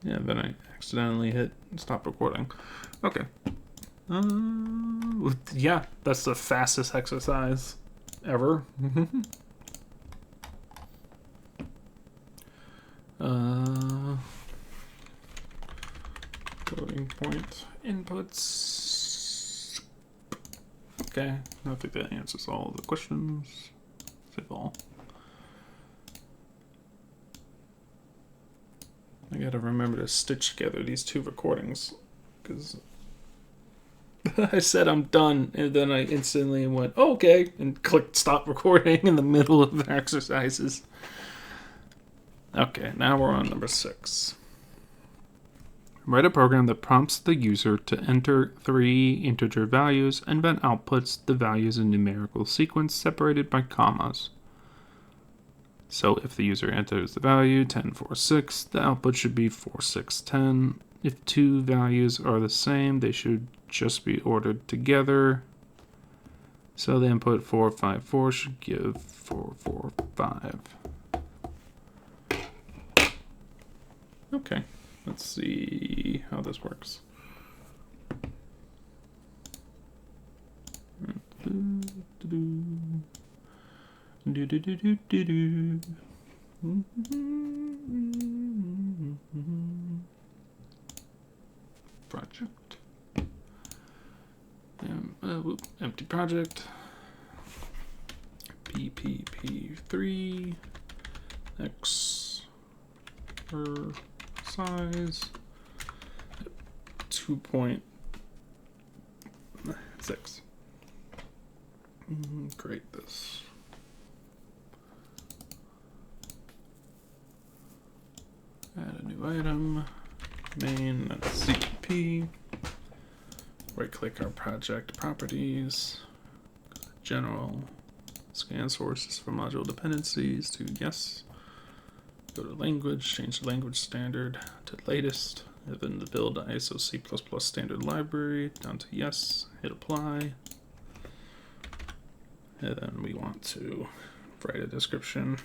Yeah, then I accidentally hit stop recording. Okay. Yeah, that's the fastest exercise ever. Floating point inputs. Okay, I think that answers all the questions. Save all. I gotta remember to stitch together these two recordings because I said I'm done, and then I instantly went, oh, okay, and clicked stop recording in the middle of the exercises. Okay, now we're on number 6. Write a program that prompts the user to enter 3 integer values and then outputs the values in numerical sequence separated by commas. So if the user enters the value 1046, the output should be 4610. If 2 values are the same, they should just be ordered together. So the input 454 should give 445. Okay, let's see how this works. Project. Empty project. PPP3 X per size 2.6. Create this. Add a new item. Main CP. Right click our project properties. General. Scan sources for module dependencies to yes. Go to language, change the language standard to latest, and then the build ISO C++ standard library down to yes, hit apply. And then we want to write a description.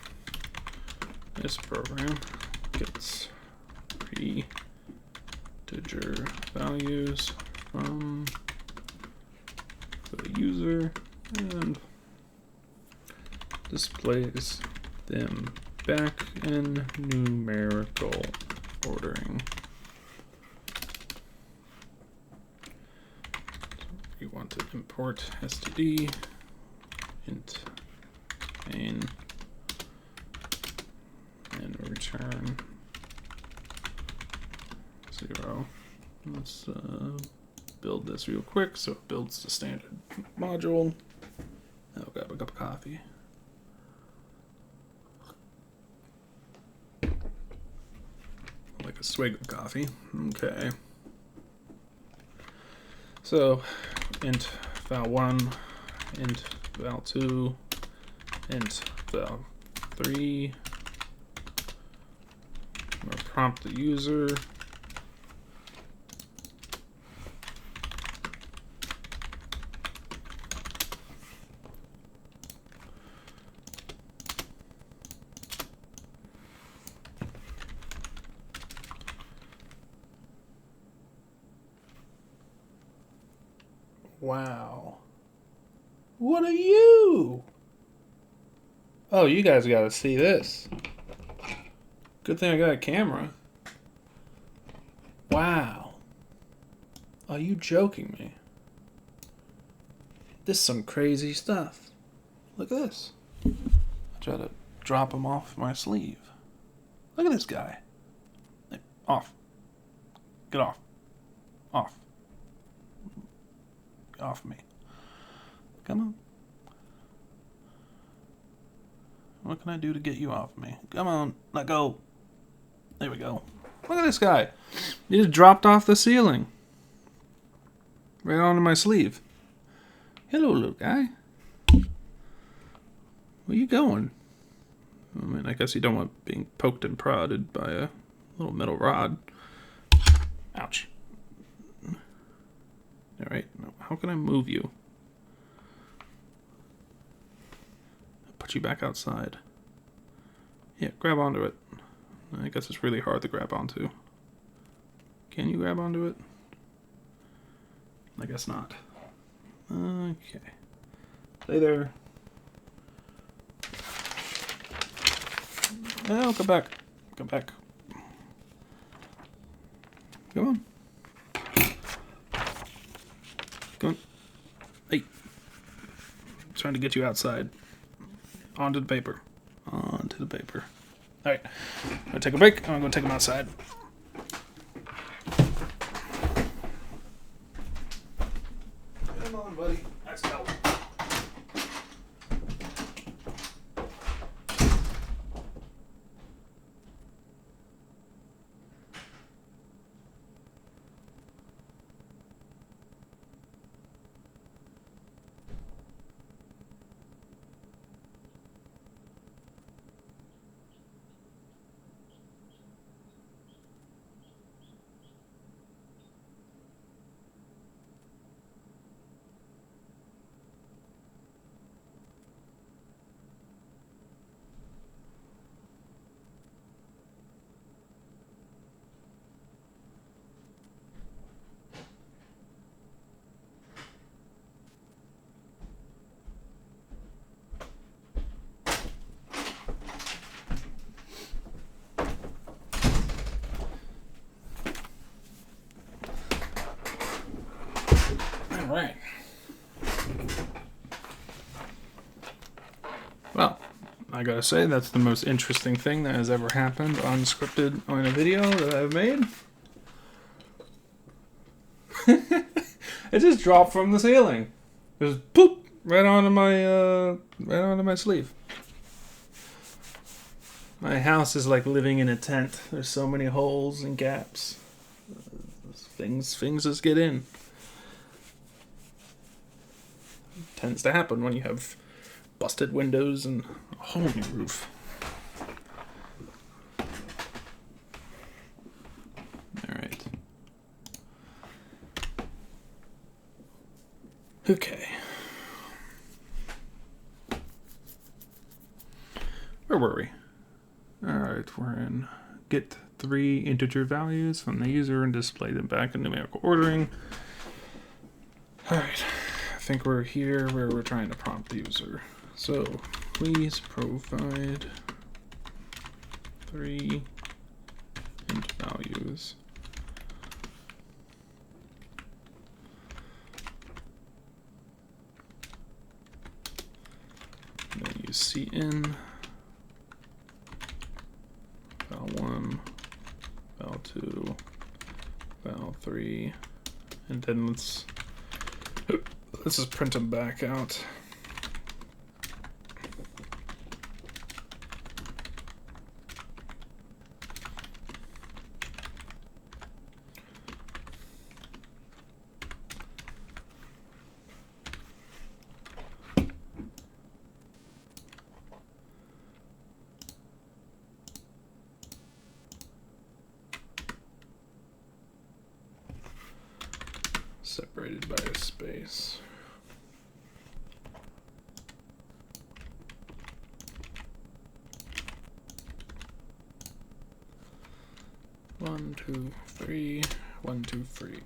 This program gets 3 integer values from the user and displays them back in numerical ordering. We want to import std int main and return 0. Let's build this real quick so it builds the standard module. I'll grab a cup of coffee. Like a swig of coffee. Okay. So int val1, int val2, int val3. I'm going to prompt the user. Wow. What are you? Oh, you guys gotta see this. Good thing I got a camera. Wow. Are you joking me? This is some crazy stuff. Look at this. I try to drop him off my sleeve. Look at this guy. Hey, off. Get off. Off. Get off me. Come on. What can I do to get you off me? Come on. Let go. There we go. Look at this guy. He just dropped off the ceiling. Right onto my sleeve. Hello, little guy. Where you going? I mean, I guess you don't want being poked and prodded by a little metal rod. Ouch. Alright, how can I move you? Put you back outside. Yeah, grab onto it. I guess it's really hard to grab onto. Can you grab onto it? I guess not. Okay. Stay there. Oh, come back. Come back. Come on. Come on. Hey. I'm trying to get you outside. Onto the paper. Onto the paper. Alright. I'm going to take a break. I'm going to take him outside. Come on, buddy. Let's go. All right. Well, I gotta say, that's the most interesting thing that has ever happened unscripted on a video that I've made. It just dropped from the ceiling. Just poop right onto my sleeve. My house is like living in a tent. There's so many holes and gaps. Things just get in. Tends to happen when you have busted windows and a whole new roof. All right. Okay. Where were we? All right, we're in get 3 integer values from the user and display them back in numerical ordering. All right. I think we're here where we're trying to prompt the user. So please provide 3 int values. And then use cin, val1, val2, val3, and then let's just print them back out. Separated by a space. One, two, three. 1, 2, 3.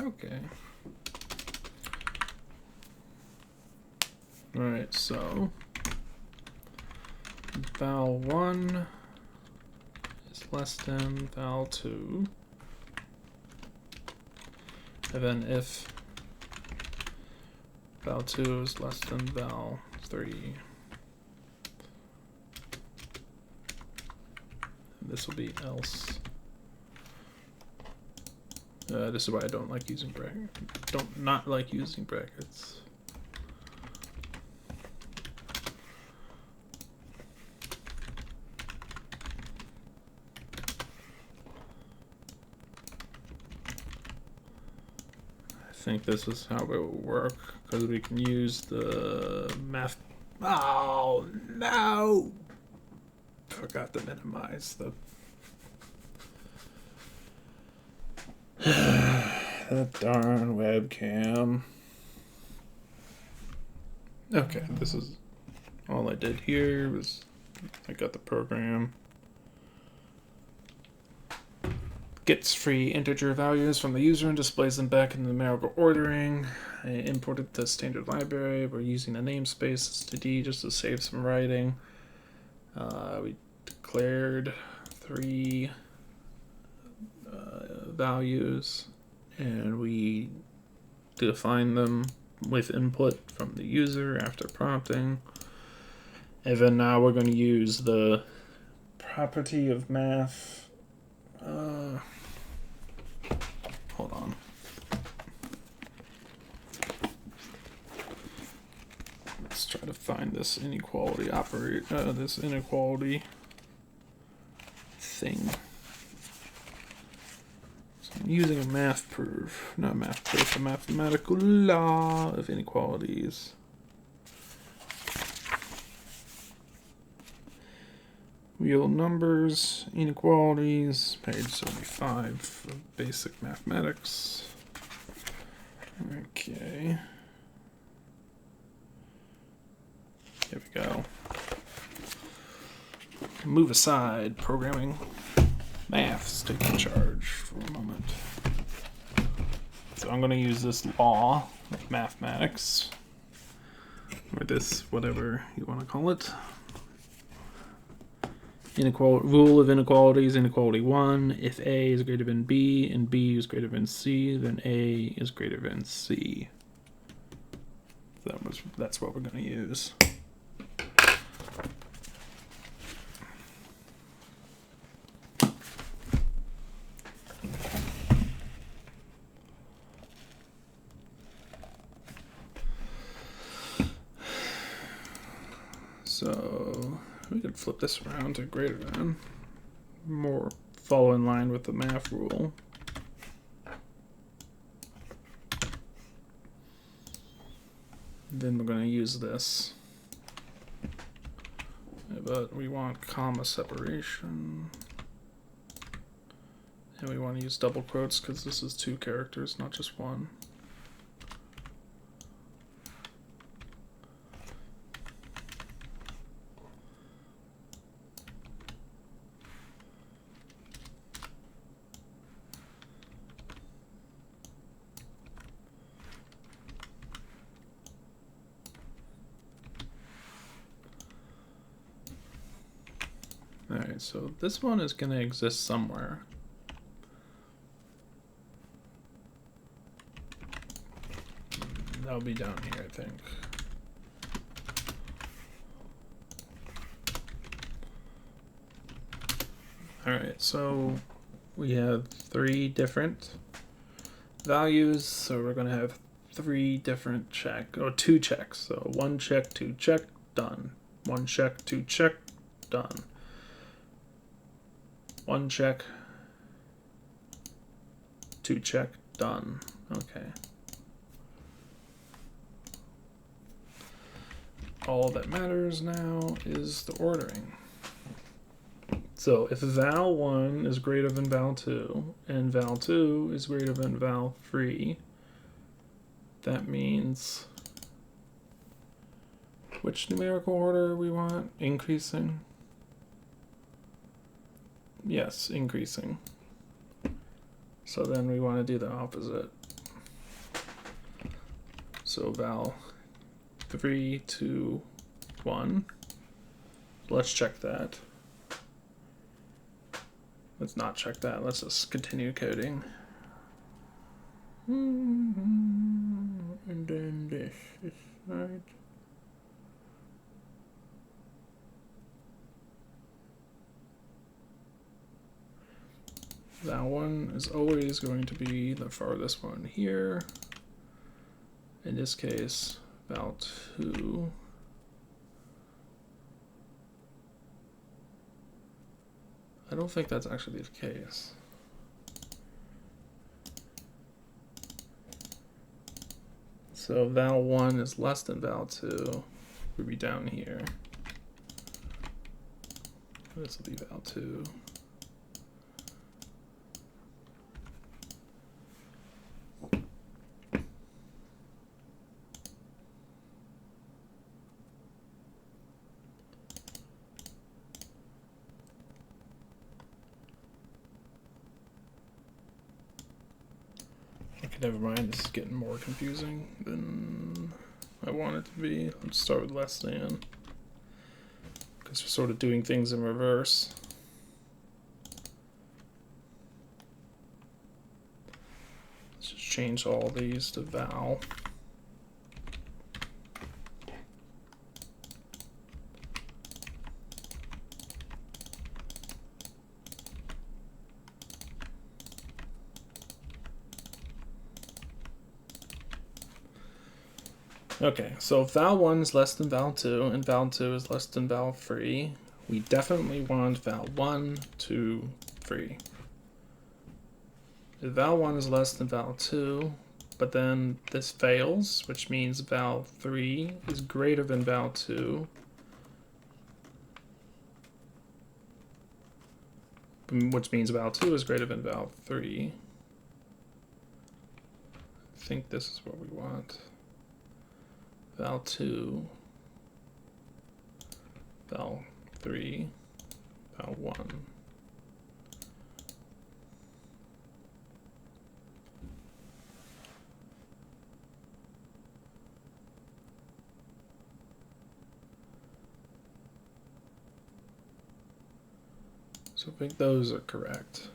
Okay. Alright, so val1 is less than val2. And then if val2 is less than val3, this will be else. This is why I don't like using brackets. Not like using brackets. I think this is how it will work because we can use the math. Oh no! Forgot to minimize the. That darn webcam. Okay, this is all I did here was I got the program. gets free integer values from the user and displays them back in the numerical ordering. I imported the standard library. We're using the namespace std just to save some writing. We declared 3 values, and we define them with input from the user after prompting. And then now we're going to use the property of math. Hold on. Let's try to find this inequality this inequality thing. So I'm using a math proof, not a math proof, a mathematical law of inequalities. Real numbers, inequalities, page 75 of basic mathematics. Okay. Here we go. Move aside, programming. Math's taking charge for a moment. So I'm going to use this law of mathematics, or this, whatever you want to call it. Rule of inequalities, inequality 1. If A is greater than B and B is greater than C, then A is greater than C. That's what we're going to use. So we could flip this around to greater than, more follow in line with the math rule. Then we're going to use this, but we want comma separation, and we want to use double quotes because this is 2 characters, not just 1. Alright, so this one is going to exist somewhere. That'll be down here, I think. Alright, so we have 3 different values, so we're going to have 3 different 2 checks. So 1 check, 2 check, done. 1 check, 2 check, done. 1 check, 2 check, done. Okay. All that matters now is the ordering. So if val 1 is greater than val 2 and val 2 is greater than val 3, that means which numerical order we want? Increasing? Yes, increasing. So then we want to do the opposite. So val 3, 2, 1. Let's check that. Let's not check that. Let's just continue coding. And then this is right. That one is always going to be the farthest one here. In this case, val 2. I don't think that's actually the case. So val 1 is less than val 2. We'll be down here. This will be val 2. Okay, never mind. This is getting more confusing than I want it to be. Let's start with less than, because we're sort of doing things in reverse. Let's just change all these to val. Okay, so if val1 is less than val2 and val2 is less than val3, we definitely want val1, 2, 3. If val1 is less than val2, but then this fails, which means val3 is greater than val2, which means val2 is greater than val3. I think this is what we want. Val2, val3, val1. So I think those are correct.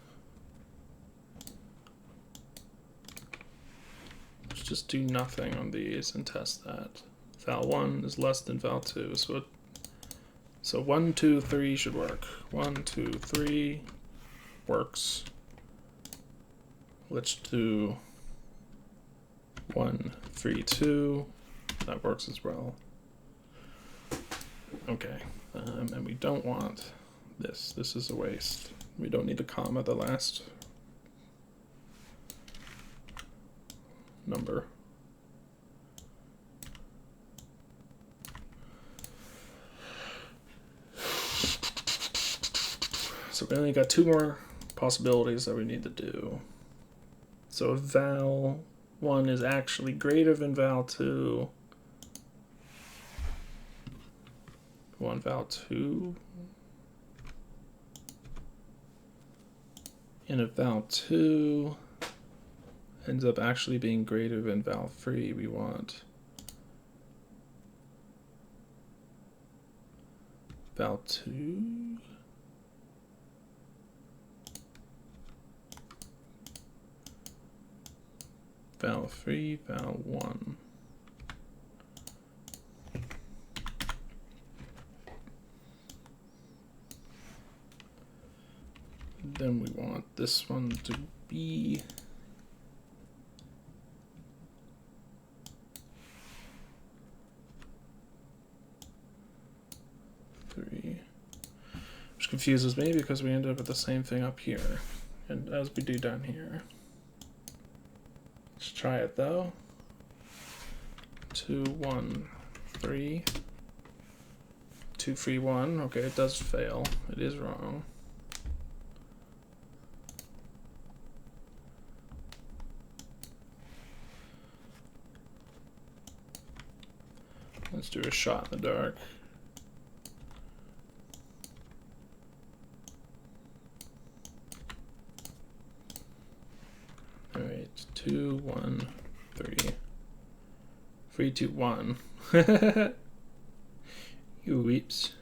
Let's just do nothing on these and test that. Val1 is less than val2, so 1, 2, 3 should work. 1, 2, 3 works. Let's do 1, 3, 2. That works as well. Okay, and we don't want this. This is a waste. We don't need a comma at the last number. So we only got two more possibilities that we need to do. So if val1 is actually greater than val2, we want val2. And if val2 ends up actually being greater than val3, we want val2. Val3, val1. Then we want this one to be three. Which confuses me because we end up with the same thing up here, and as we do down here. Let's try it though. 2, 1, 3. 2, 3, 1. Okay, it does fail. It is wrong. Let's do a shot in the dark. All right, 2, 1, 3. 3, 2, 1. You weeps.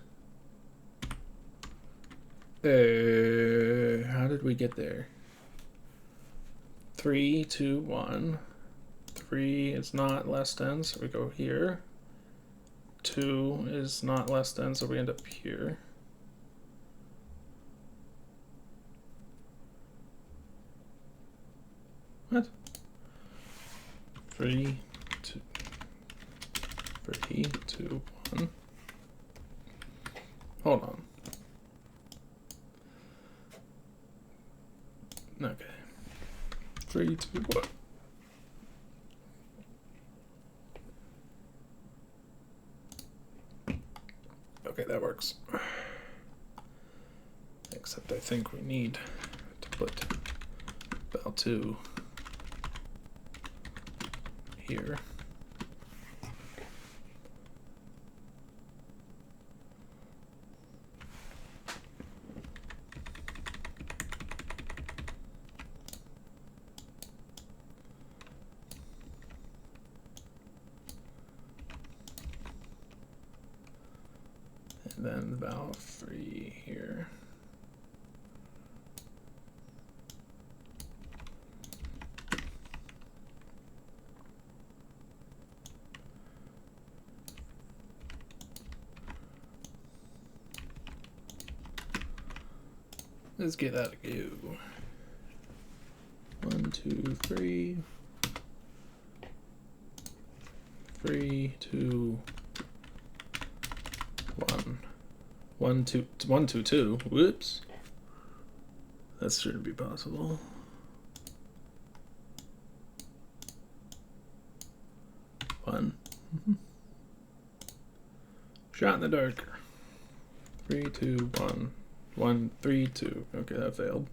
How did we get there? 3, 2, 1. 3 is not less than, so we go here. 2 is not less than, so we end up here. What? 3, 2, 3, 2, 1. Hold on. Okay. 3, 2, 1. Okay, that works. Except I think we need to put val2 here. then val 3 here. Let's get that a go. 1, 2, 3. 3, 2, 1. 1, 2, 1, 2, 2. Whoops. That shouldn't be possible. One. Shot in the dark. 3, 2, 1. 1, 3, 2. Okay, that failed.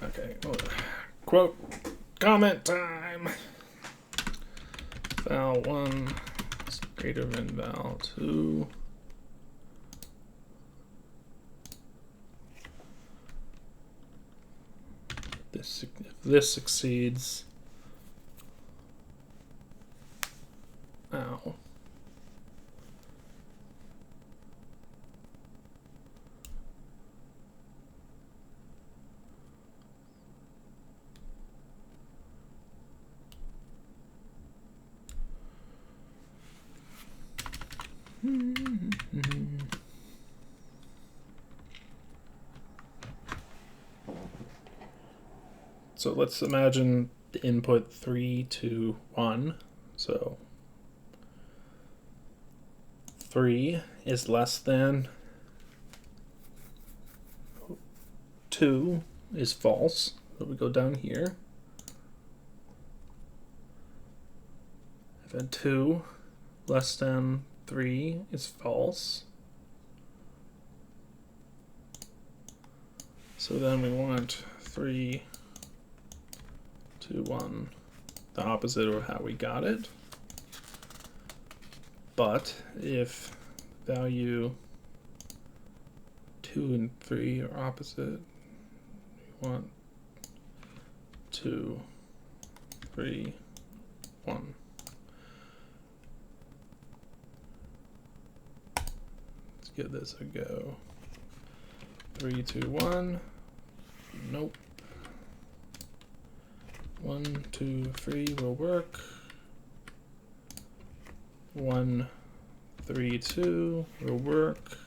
Okay, quote, comment time. Val 1 is greater than val 2. If this succeeds, ow. So let's imagine the input 3, 2, 1. So 3 is less than 2 is false. So we go down here. And 2 less than 3 is false. So then we want 3, 2, 1, the opposite of how we got it. But if value 2 and 3 are opposite, we want 2, 3, 1. Let's give this a go. 3, 2, 1. Nope. 1, 2, 3 will work. 1, 3, 2 will work.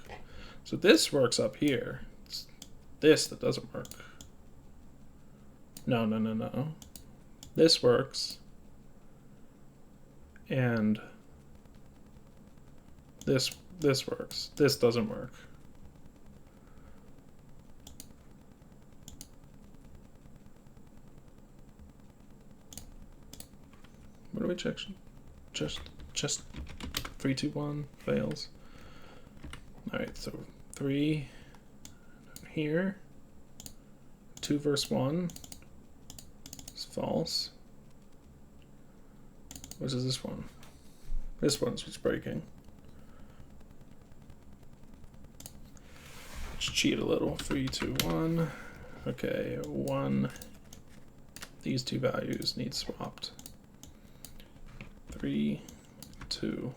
So this works up here. It's this that doesn't work. No. This works. And this works. This doesn't work. What do we check? Just 3, 2, 1 fails. All right, so 3 here. 2 verse 1 is false. What is this one? This one's what's breaking. Let's cheat a little. 3, 2, 1. Okay, 1. These two values need swapped. 3, 2.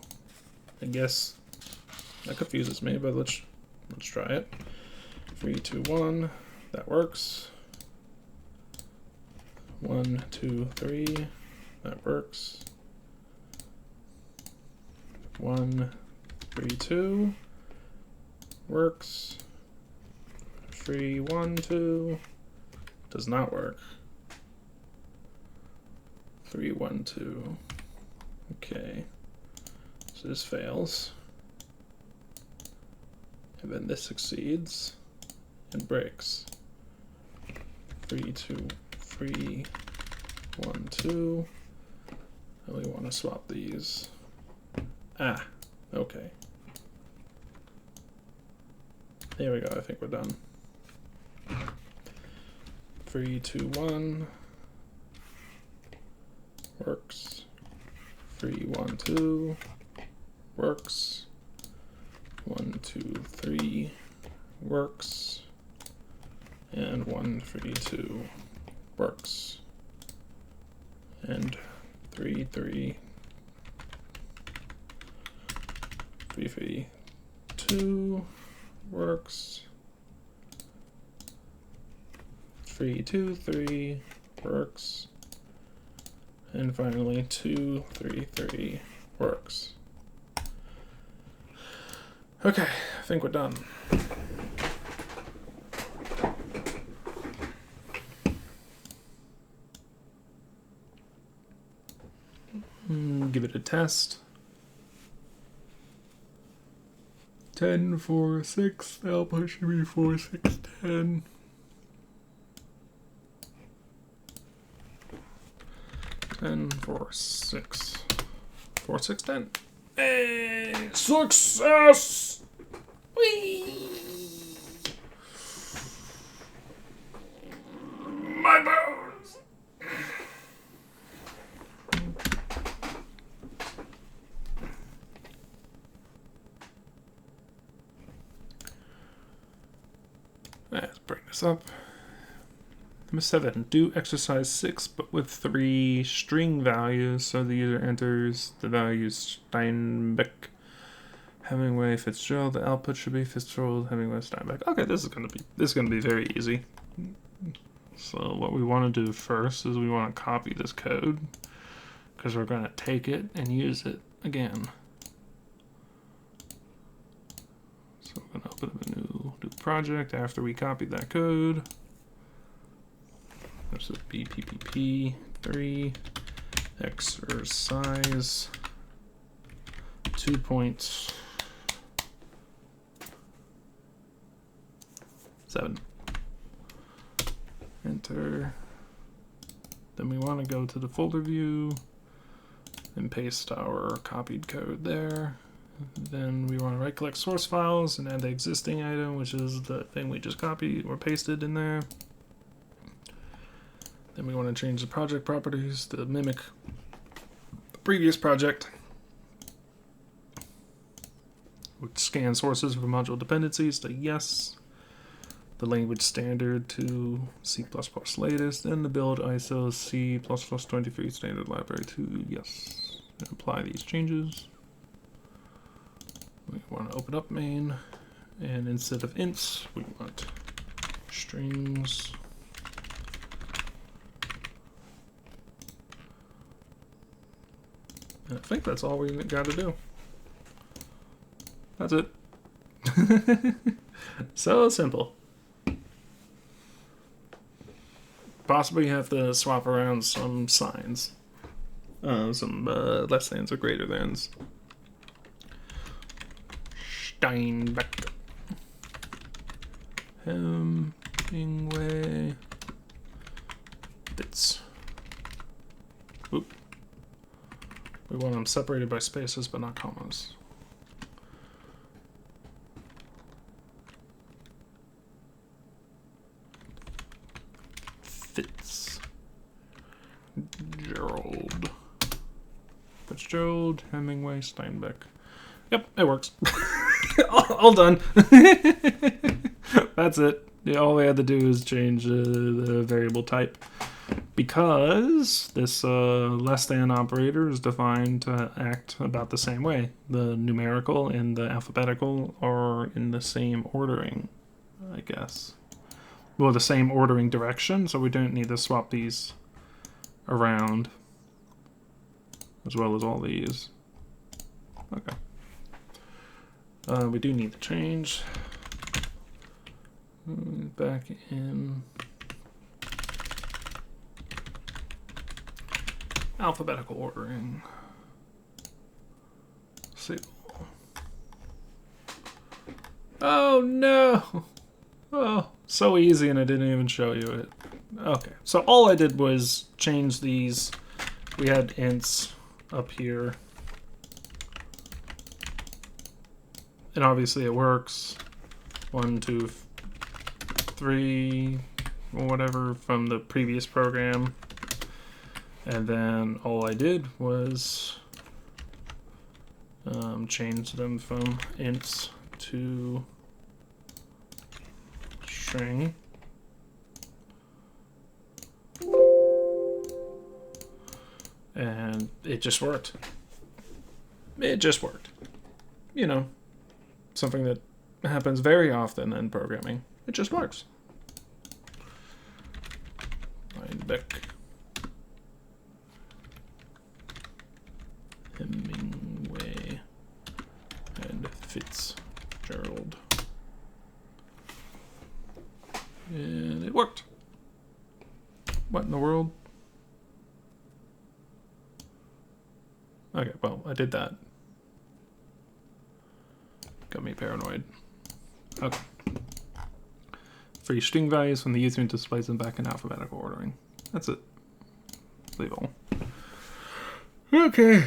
I guess that confuses me, but let's try it. 3, 2, 1. That works. 1, 2, 3. That works. 1, 3, 2. Works. 3, 1, 2. Does not work. 3, 1, 2. Okay. So this fails. And then this succeeds and breaks. 3, 2, 3, 1, 2. I really want to swap these. Ah, okay. There we go, I think we're done. 3, 2, 1. Works. 3, 1, 2. Works. 1, 2, 3. Works. And 132 works. And 33 2 works. 323 works. And finally 233 works. Okay, I think we're done. Give it a test. 10, 4, 6. The output should be 4, 6, 10. 10, 4, 6. 4, 6, 10. Hey! Success! Whee! My bones! Let's bring this up. Number 7. Do exercise 6, but with 3 string values. So the user enters the values Steinbeck, Hemingway, Fitzgerald. The output should be Fitzgerald, Hemingway, Steinbeck. Okay, this is gonna be very easy. So what we want to do first is we want to copy this code because we're going to take it and use it again. So we're going to open up a new project after we copy that code. This would be PPP3 exercise 2.7. Enter. Then we want to go to the folder view and paste our copied code there. Then we want to right click source files and add the existing item, which is the thing we just copied or pasted in there. Then we want to change the project properties to mimic the previous project. Which scan sources for module dependencies to yes. The language standard to C++ latest, and the build ISO C++23 standard library to yes. And apply these changes. We want to open up main, and instead of ints, we want strings. And I think that's all we got to do. That's it. So simple. Possibly have to swap around some signs. Some less than's or greater thans. Steinbeck. Hemingway. Bits. Oop. We want them separated by spaces but not commas. Fitzgerald, Hemingway, Steinbeck. Yep, it works. All done. That's it. Yeah, all we had to do is change the variable type. Because this less than operator is defined to act about the same way. The numerical and the alphabetical are in the same ordering, I guess. Well, the same ordering direction, so we don't need to swap these around. As well as all these. Okay. We do need to change. Back in alphabetical ordering. Save. Oh no! Oh, so easy, and I didn't even show you it. Okay, so all I did was change these. We had ints up here, and obviously it works. 1, 2, 3, or whatever from the previous program, and then all I did was change them from ints to string, And it just worked. It just worked. You know, something that happens very often in programming. It just works. Beck. Hemingway. And Fitzgerald. And it worked. What in the world? Okay, well, I did that. Got me paranoid. Okay. Free string values when the user displays them back in alphabetical ordering. That's it. Leave all. Okay.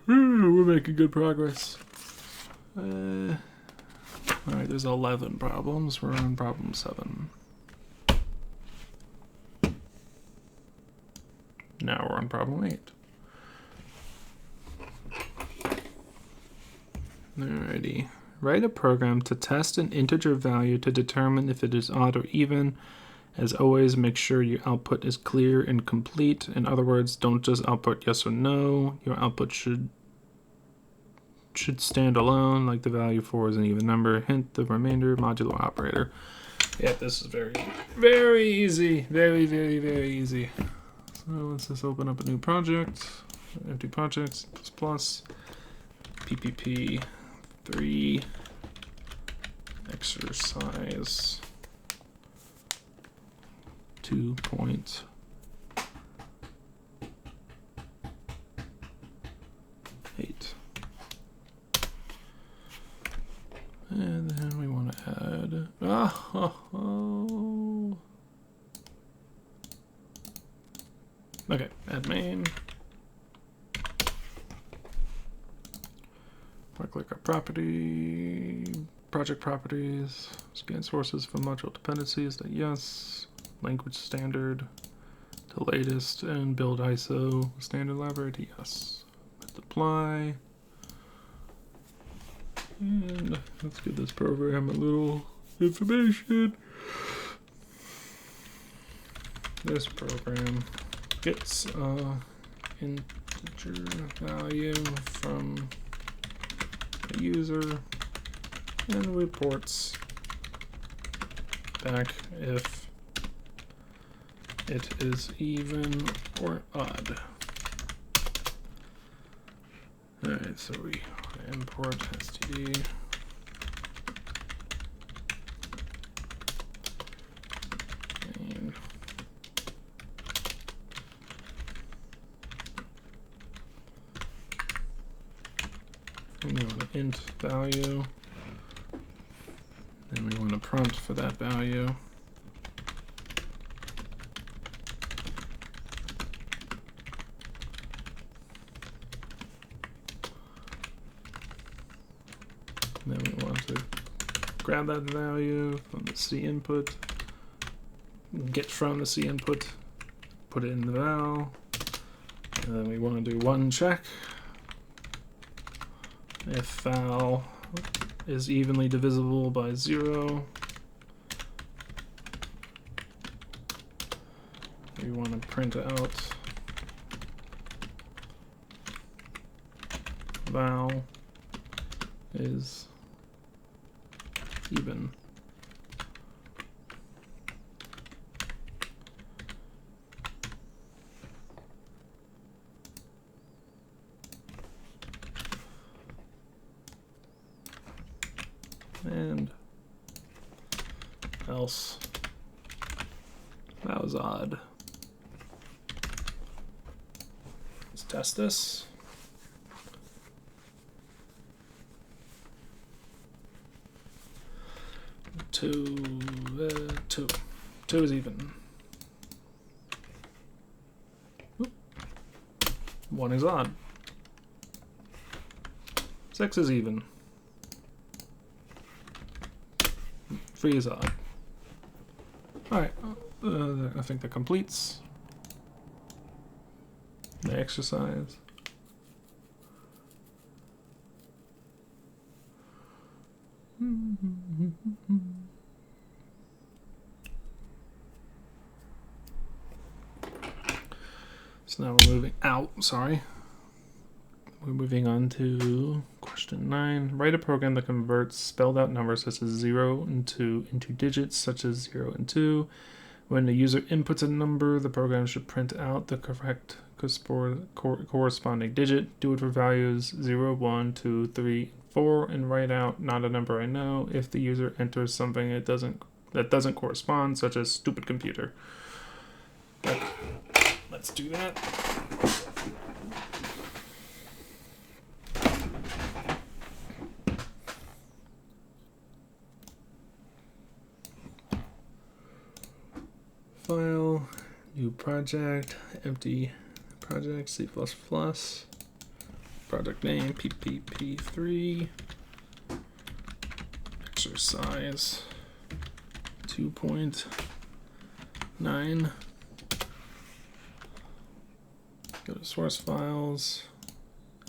We're making good progress. Alright, there's 11 problems. We're on problem 7. Now we're on problem 8. Alrighty. Write a program to test an integer value to determine if it is odd or even. As always, make sure your output is clear and complete. In other words, don't just output yes or no. Your output should stand alone, like the value 4 is an even number. Hint, the remainder modulo operator. Yeah, this is very, very easy. Very, very, very easy. So let's just open up a new project. Empty projects, plus, PPP 3, exercise 2.8. And then we want to add, okay, add main. Right-click our property, project properties, scan sources from module dependencies, that yes, language standard to latest, and build ISO standard library to yes. Apply. And let's give this program a little information. This program gets integer value from the user and reports back if it is even or odd. Alright, so we import std. And we want an int value. Then we want a prompt for that value. And then we want to grab that value from the C input, get from the C input, put it in the val, and then we want to do one check. If val is evenly divisible by 0, we want to print out val is even. And else that was odd. Let's test this. Two is even. Oop. 1 is odd. 6 is even. 3 is odd. Alright, I think that completes the exercise. So now we're moving out, sorry. We're moving on to question 9. Write a program that converts spelled out numbers such as 0 and 2 into digits such as 0 and 2. When the user inputs a number, the program should print out the correct corresponding digit. Do it for values 0, 1, 2, 3, 4, and write out not a number I know if the user enters something that doesn't correspond, such as stupid computer. But let's do that. File, new project, empty project, C++, project name, PPP3, exercise 2.9, go to source files,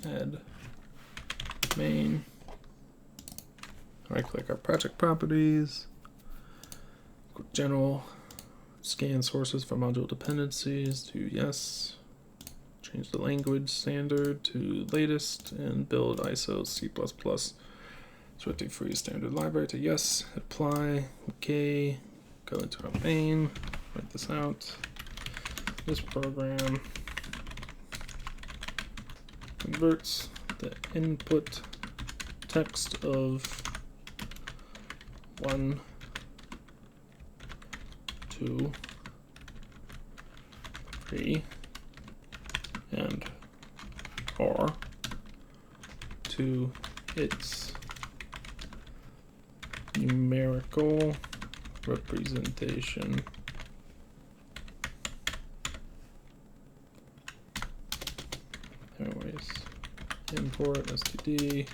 add main, right click our project properties, go general, scan sources for module dependencies to yes, change the language standard to latest, and build ISO C++ Swift free standard library to yes, apply, okay, go into our main, write this out. This program converts the input text of 1, 2, 3, and 4 to its numerical representation. Anyways, import std.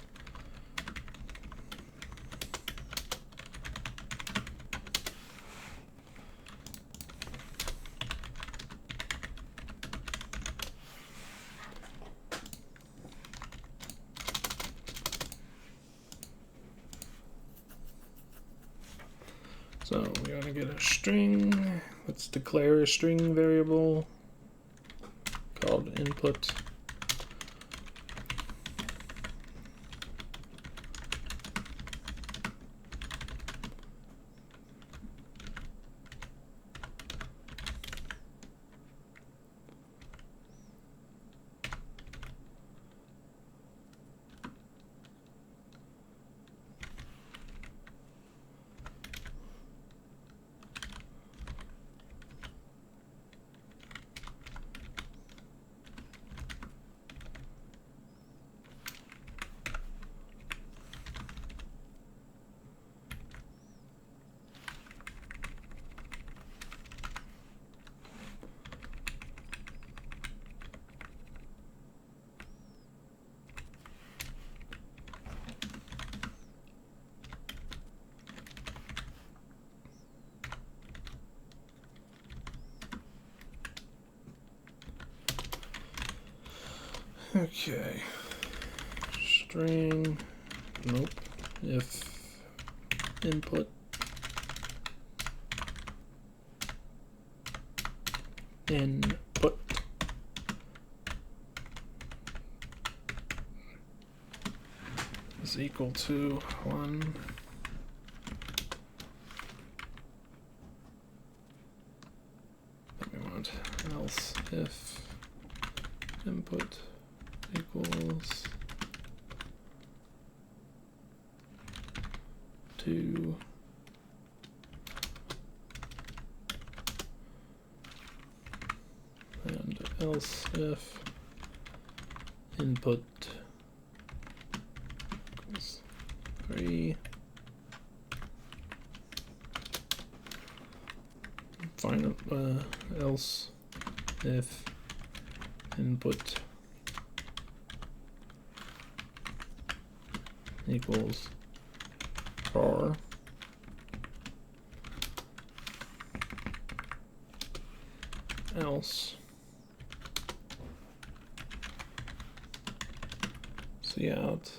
So we're going to get a string. Let's declare a string variable called input. Okay, string, nope, if input is equal to 1, we want else if input equals 2, and else if input equals 3. Final else if input equals char, else cout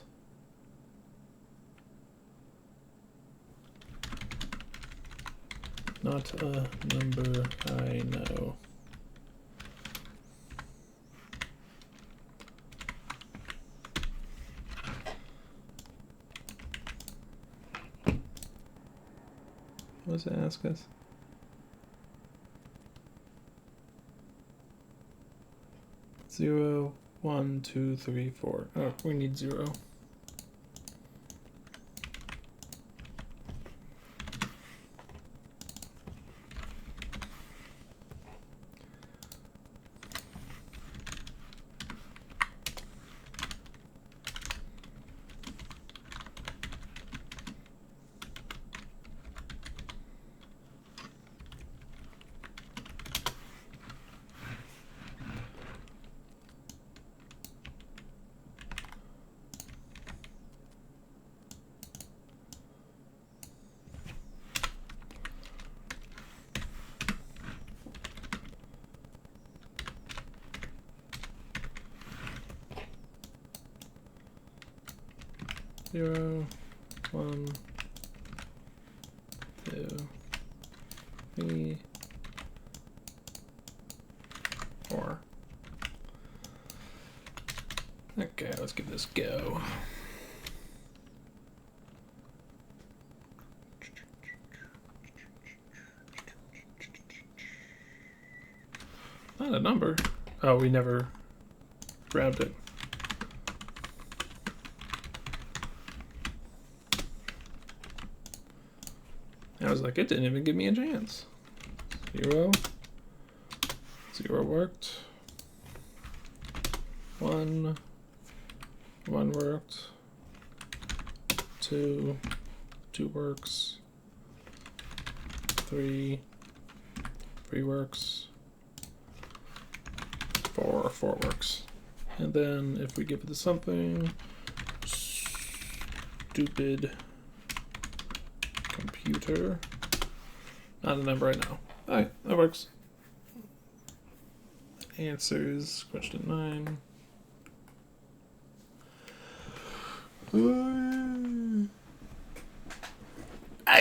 not a number I know. What does it ask us? Zero, 1, 2, 3, 4. Oh, we need 0. Zero, 1, 2, 3, 4. Okay, let's give this a go. Not a number. Oh, we never grabbed it. I was like, it didn't even give me a chance. 0. 0 worked. 1. 1 worked. 2. 2 works. 3. 3 works. 4. 4 works. And then if we give it to something, stupid computer. Not a number right now. Alright, that works. Answers question 9.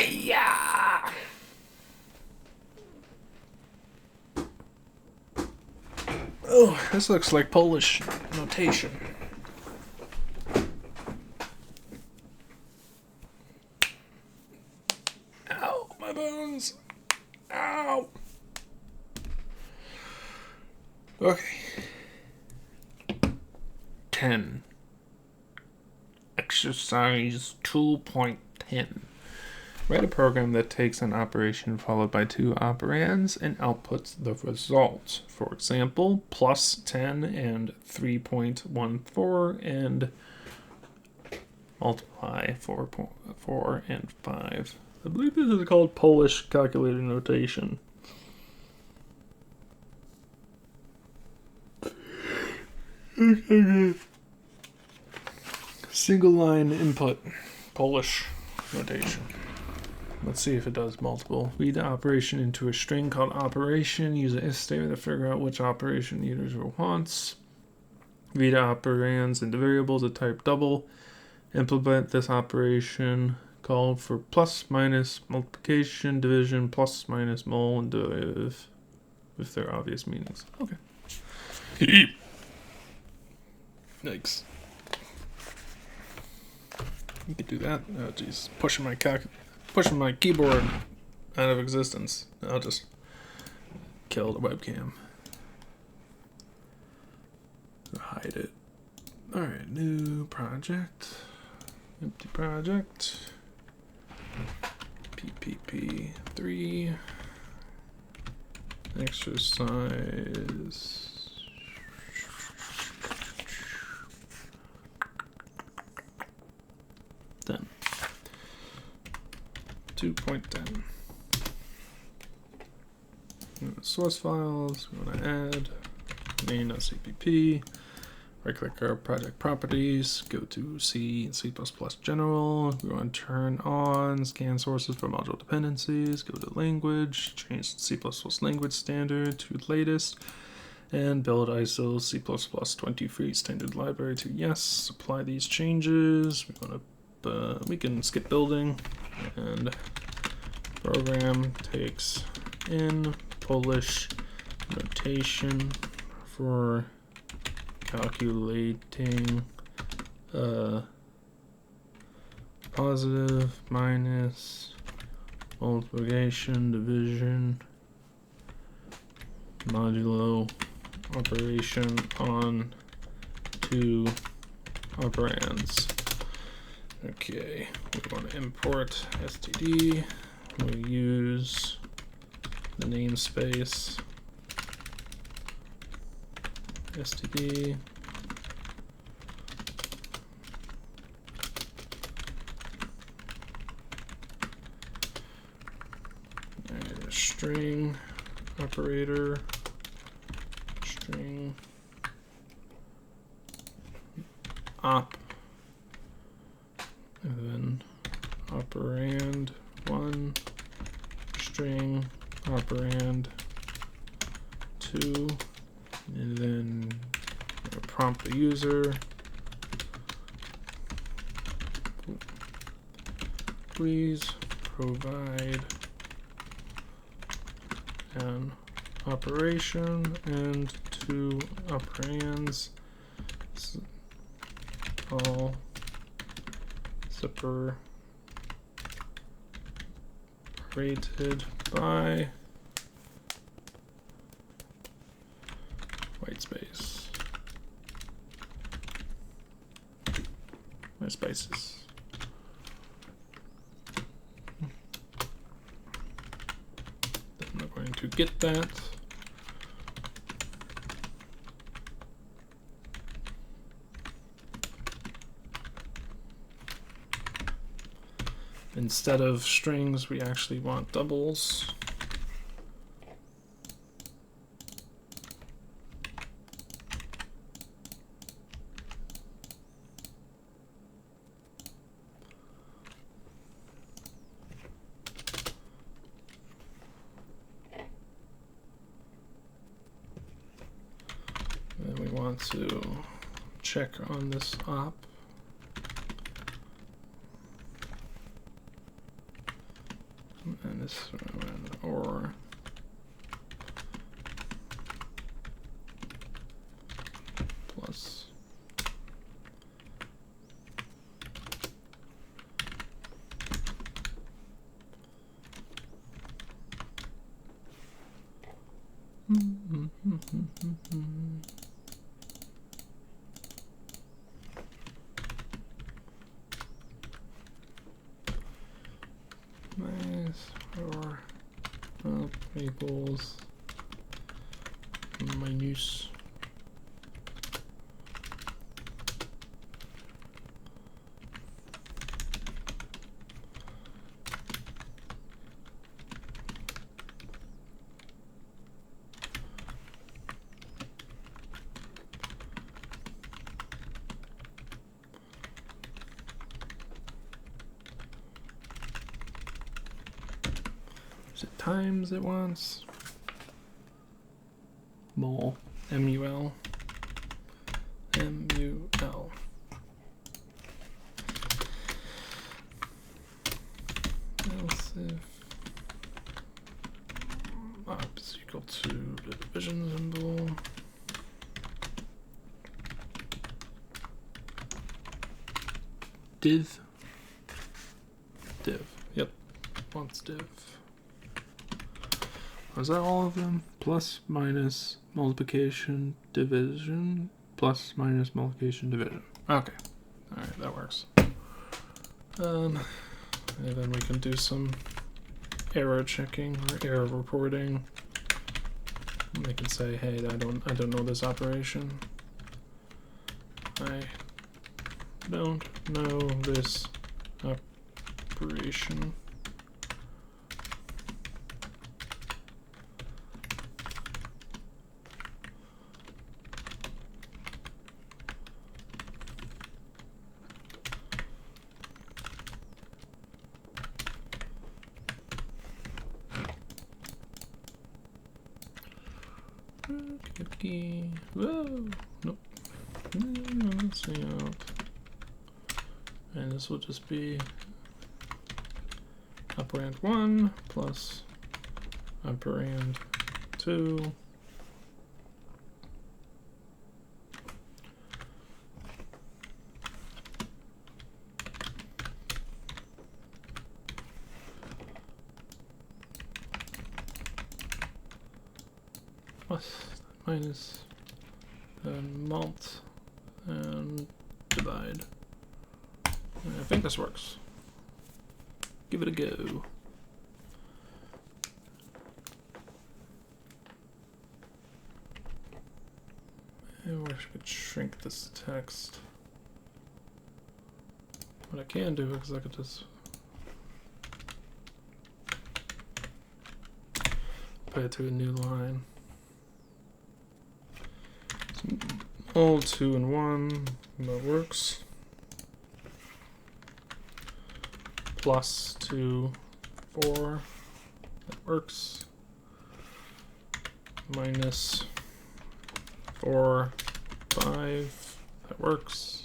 Yeah. Oh, this looks like Polish notation. Ow, my bones. Ow. Okay. 10. Exercise 2.10. Write a program that takes an operation followed by 2 operands and outputs the result. For example, plus 10 and 3.14 and multiply 4 and 5. I believe this is called Polish calculator notation. Single line input, Polish notation. Let's see if it does multiple. Read the operation into a string called operation. Use an if statement to figure out which operation the user wants. Read the operands into variables of type double. Implement this operation called for plus, minus, multiplication, division, plus, minus, mul, and derivative with their obvious meanings. Okay. Yikes. You could do that. Oh, jeez. Pushing my keyboard out of existence. I'll just kill the webcam. Or hide it. Alright, new project. Empty project. PPP3. Exercise. Then 2.10. Source files, we want to add main.cpp. Right click our project properties, go to C and C++ general. We want to turn on scan sources for module dependencies, go to language, change C++ language standard to latest, and build ISO C++23 standard library to yes. Apply these changes. We can skip building, and program takes in Polish notation for calculating positive, minus, multiplication, division, modulo operation on two operands. Okay, we want to import std. We use the namespace std. And a string operator, string op, and then operand one, string operand two, and then prompt the user. Please provide an operation and two operands, all separated by white space. White spaces. Then we're going to get that. Instead of strings, we actually want doubles. Then we want to check on this op. And this one, or plus minus or up equals minus is it times it wants mul mul mul else if op is equal to the division symbol. Div. Yep, wants div. Was that all of them? Plus, minus, multiplication, division, plus, minus, multiplication, division. Okay, all right, that works. And then we can do some error checking or error reporting. And they can say, hey, I don't know this operation. I don't know this operation. Okay. Whoa. Nope. No, let's see out. And this will just be operand 1 plus operand 2. minus, and mult, and divide. And I think this works. Give it a go. And we could shrink this text. What I can do is I could just put it to a new line. All 2 and 1, that works. Plus 2, 4, that works. Minus 4, 5, that works.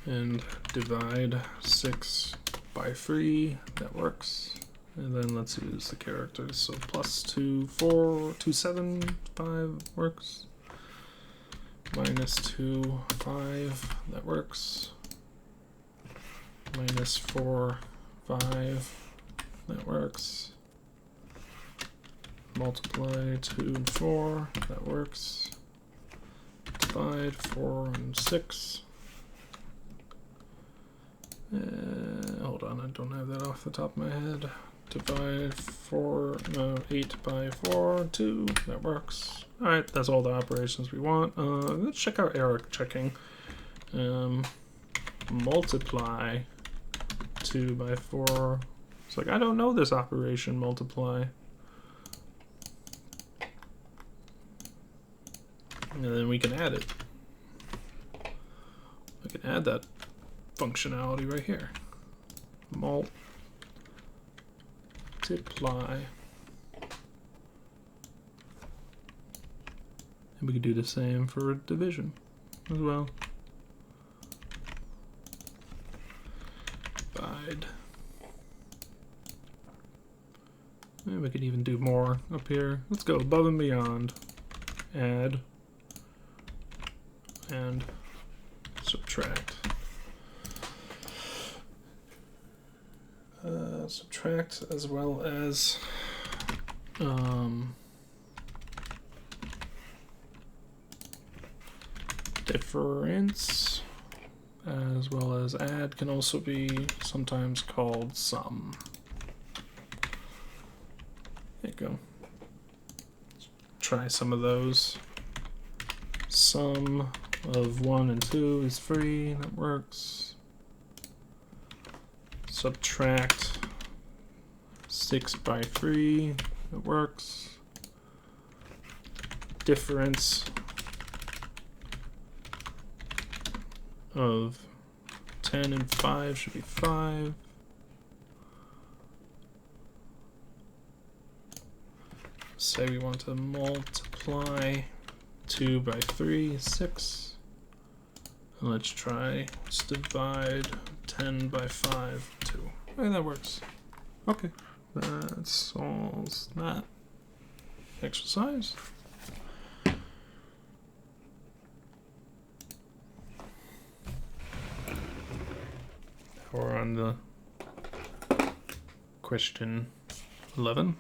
And divide 6 by 3, that works. And then let's use the characters. So plus 2, 4, 2, 7, 5 works. Minus 2, 5, that works. Minus 4, 5, that works. Multiply 2 and 4, that works. Divide 4 and 6. Hold on, I don't have that off the top of my head. Divide 8 by 4, 2, that works. Alright, that's all the operations we want. Let's check out error checking. Multiply 2 by 4. It's like, I don't know this operation, multiply. And then we can add it. We can add that functionality right here. Multiply. And we could do the same for division as well. Divide. And we could even do more up here. Let's go above and beyond. Add. And subtract. Subtract as well as difference, as well as add can also be sometimes called sum. There you go. Let's try some of those. Sum of 1 and 2 is 3, that works. Subtract 6 by 3, that works. Difference of 10 and 5 should be 5. Say we want to multiply 2 by 3, 6. And let's try, let's divide 10 by 5, 2. Okay, that works. Okay, that solves that exercise. We're on the question 11.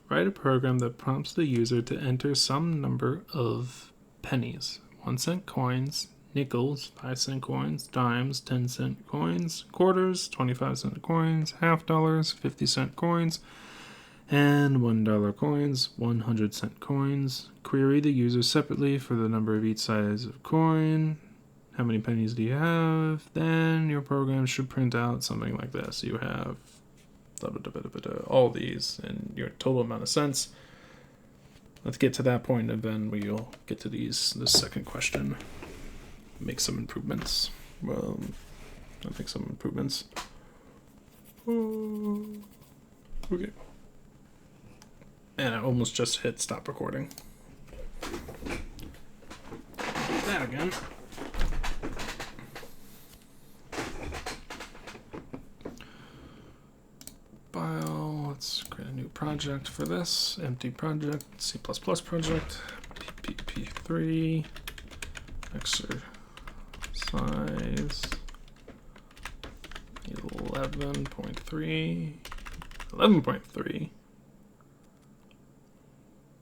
Write a program that prompts the user to enter some number of pennies. 1-cent coins, nickels, 5-cent coins, dimes, 10-cent coins, quarters, 25-cent coins, half dollars, 50-cent coins, and $1 coins, 100-cent coins. Query the user separately for the number of each size of coin. How many pennies do you have? Then your program should print out something like this. You have all these and your total amount of cents. Let's get to that point and then we'll get to this second question. Make some improvements. Well, I'll make some improvements. Okay. And I almost just hit stop recording. That again. File, let's create a new project for this. Empty project, C++ project, PPP3, exercise 11.3,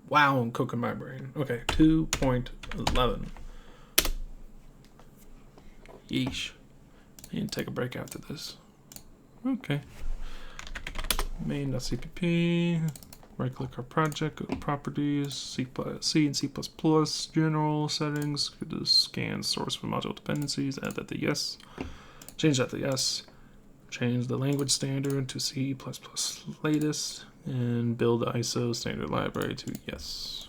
Wow, I'm cooking my brain. Okay, 2.11. Yeesh. I need to take a break after this. Okay. Main.cpp. Right click our project, go to properties, C and C++, general settings, go to scan source for module dependencies, add that to yes. Change that to yes. Change the language standard to C++ latest, and build the ISO standard library to yes.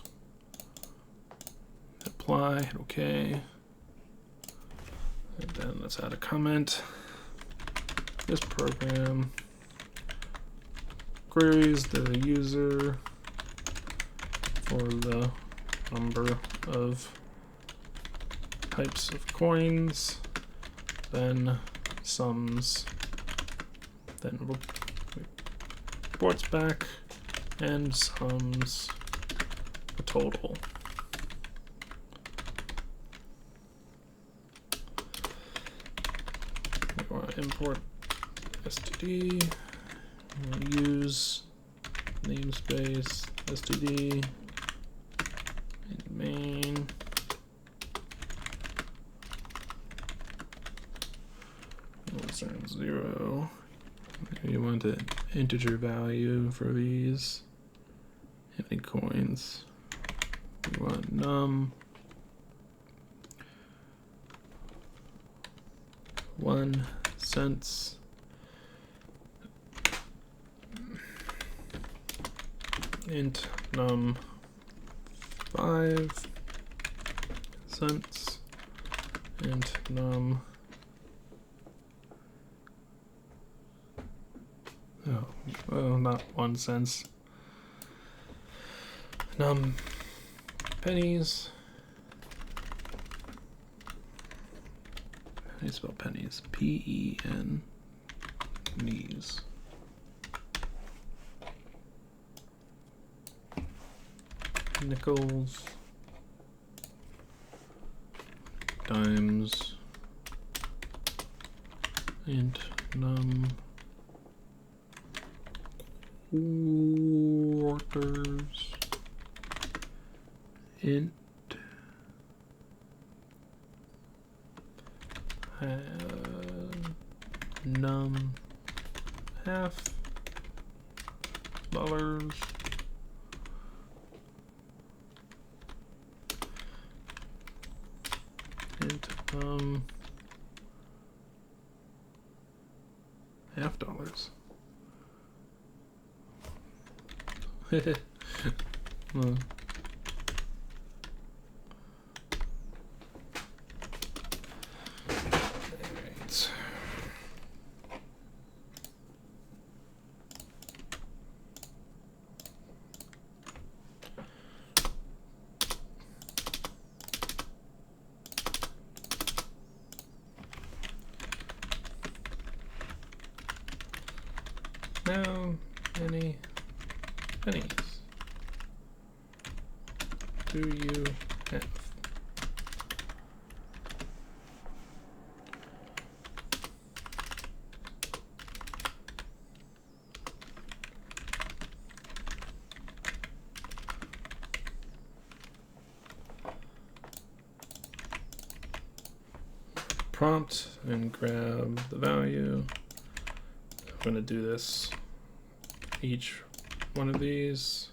Apply, hit OK. And then let's add a comment. This program queries the user for the number of types of coins, then sums, then reports back and sums the total. We want to import std. We'll use namespace std in main. We'll return 0. You want an integer value for these. How many coins? We want num 1 cents. Int num 5 cents. Int num well, not 1 cent. Num pennies. How do you spell pennies? P-E-N knees. Nickels. Dimes. Int num quarters. Int num half dollars. Int half dollars. Well, right. Now, any pennies do you have? Prompt and grab the value. I'm going to do this each one of these.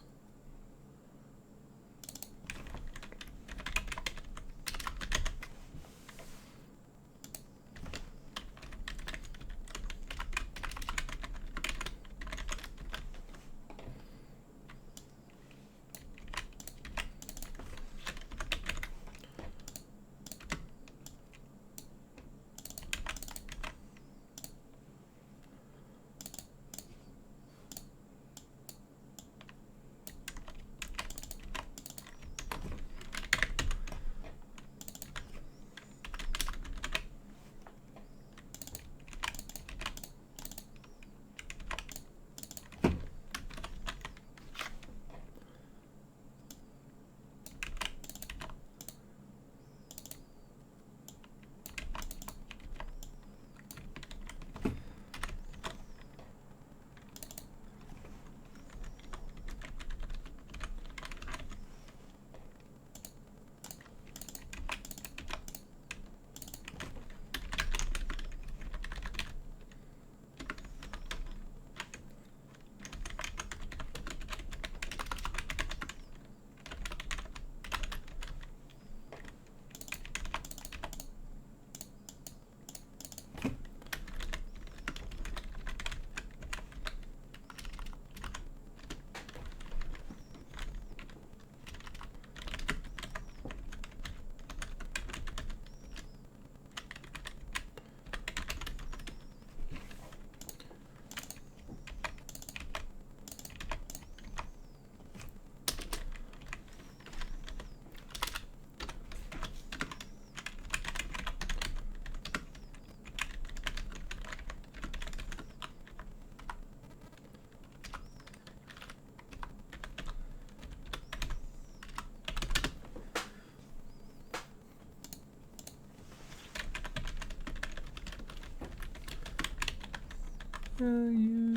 value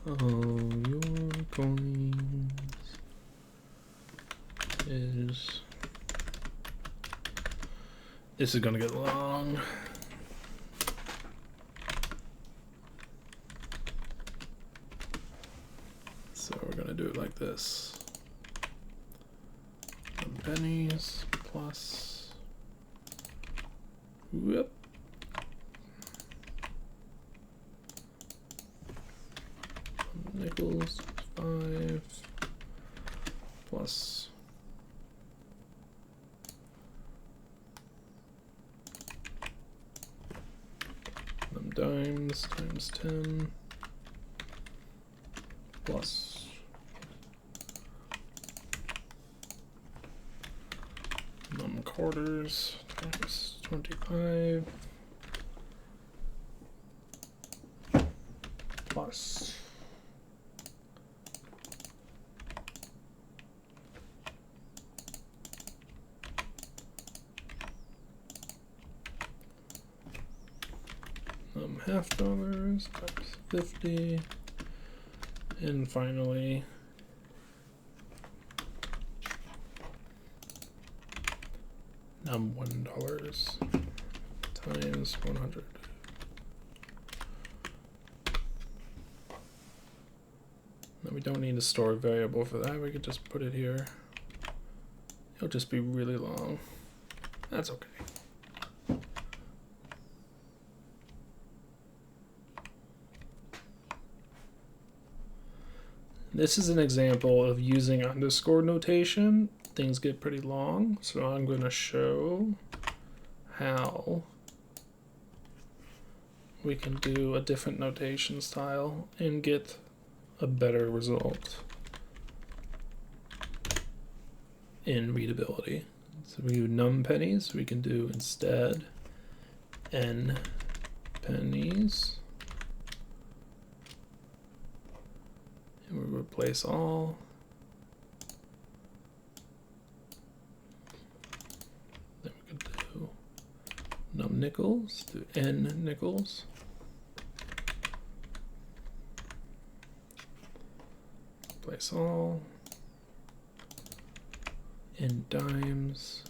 of all your coins is... This is gonna get long. So we're gonna do it like this. Pennies plus... Whoop. Nickels 5 plus dimes times 10 plus quarters times 25 plus $half times 50, and finally $1 times 100. Now we don't need to store a variable for that. We could just put it here. It'll just be really long. That's okay. This is an example of using underscore notation. Things get pretty long, so I'm going to show how we can do a different notation style and get a better result in readability. So we do num pennies. We can do instead n pennies. And we replace all. Then we can do num nickels, do n nickels. Replace all. N dimes,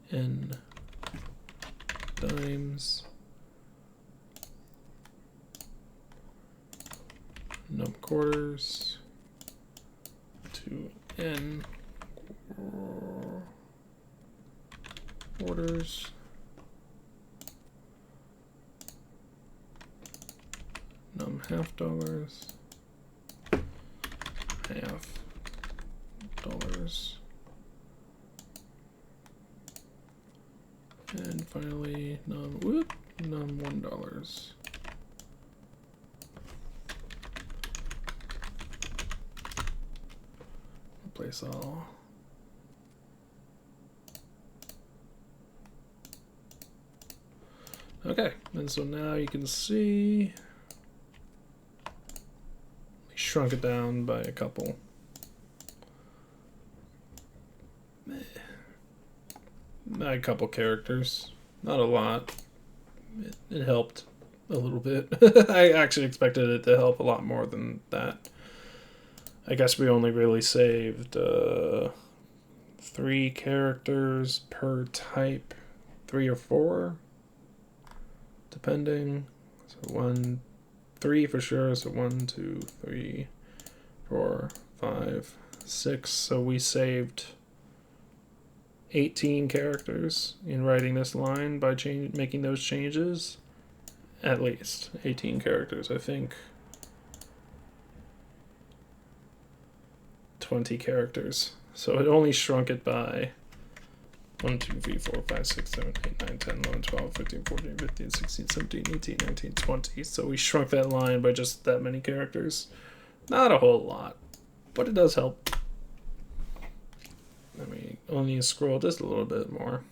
n dimes. Num quarters to n quarters. Num $half, $half, and finally num $1. Replace all. Okay, and so now you can see we shrunk it down by a couple. A couple characters, not a lot. It helped a little bit. I actually expected it to help a lot more than that. I guess we only really saved 3 characters per type, 3 or 4, depending. So 3 for sure. So 1, 2, 3, 4, 5, 6. So we saved 18 characters in writing this line by making those changes. At least 18 characters, I think. 20 characters. So it only shrunk it by 1, 2, 3, 4, 5, 6, 7, 8, 9, 10, 11, 12, 13, 14, 15, 16, 17, 18, 19, 20. So we shrunk that line by just that many characters. Not a whole lot, but it does help. Let me only scroll just a little bit more.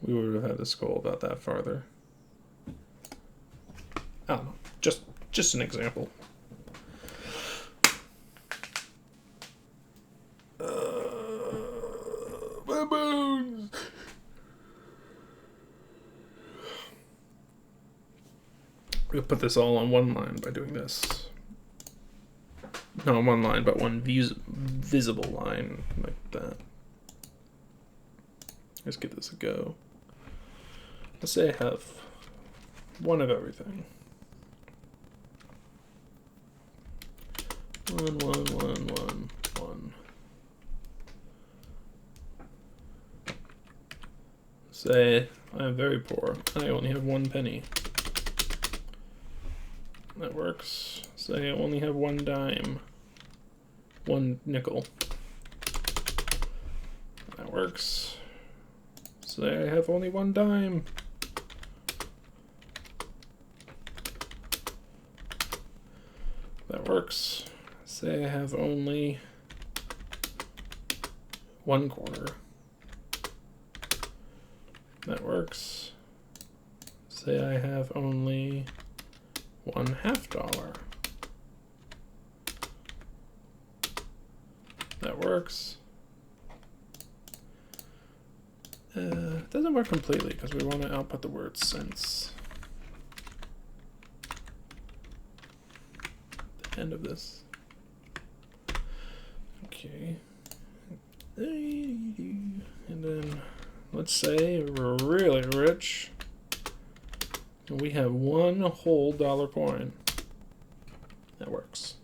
We would have had to scroll about that farther. I don't know. Just an example. My bones. We'll put this all on one line by doing this. Not one line, but one visible line like that. Let's give this a go. Let's say I have one of everything. 1, 1, 1, 1, 1. Say I'm very poor. I only have 1 penny. That works. Say I only have 1 dime. 1 nickel. That works. Say I have only 1 dime. That works. Say I have only 1 quarter. That works. Say I have only 1 half dollar. That works. It doesn't work completely because we want to output the word cents. The end of this. Okay. And then let's say we're really rich and we have 1 whole dollar coin. That works.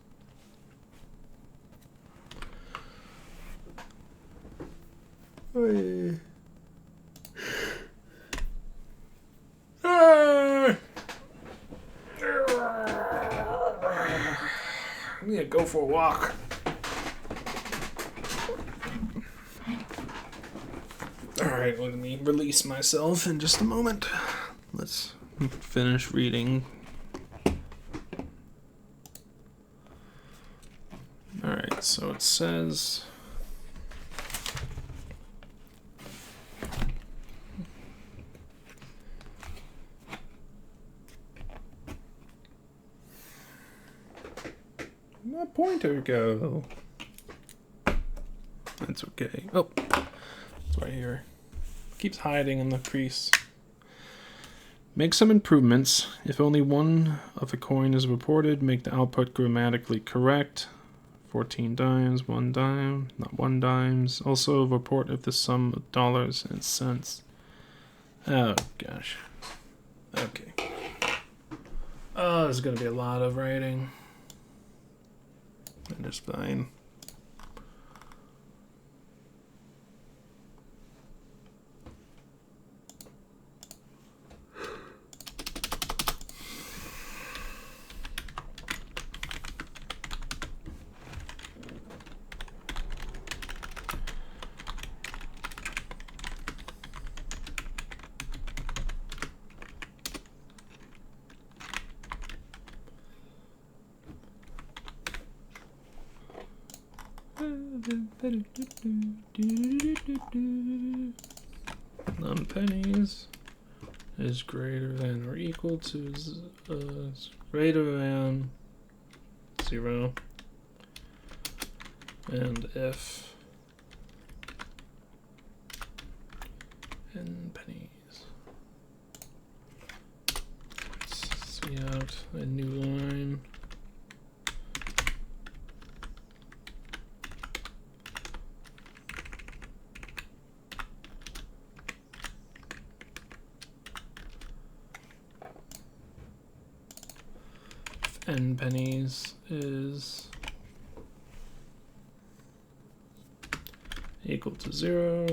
I'm gonna go for a walk. Alright, let me release myself in just a moment. Let's finish reading. Alright, so it says... Where'd my pointer go? That's okay. Oh, it's right here. Keeps hiding in the crease. Make some improvements. If only 1 of a coin is reported, make the output grammatically correct. 14 dimes, 1 dime, not 1 dimes. Also report if the sum of dollars and cents. Oh gosh. Okay. Oh, there's gonna be a lot of writing. And it's fine. Non-pennies is greater than or equal to greater than 0, and if n pennies. Let's see out a new line. N pennies is equal to 0.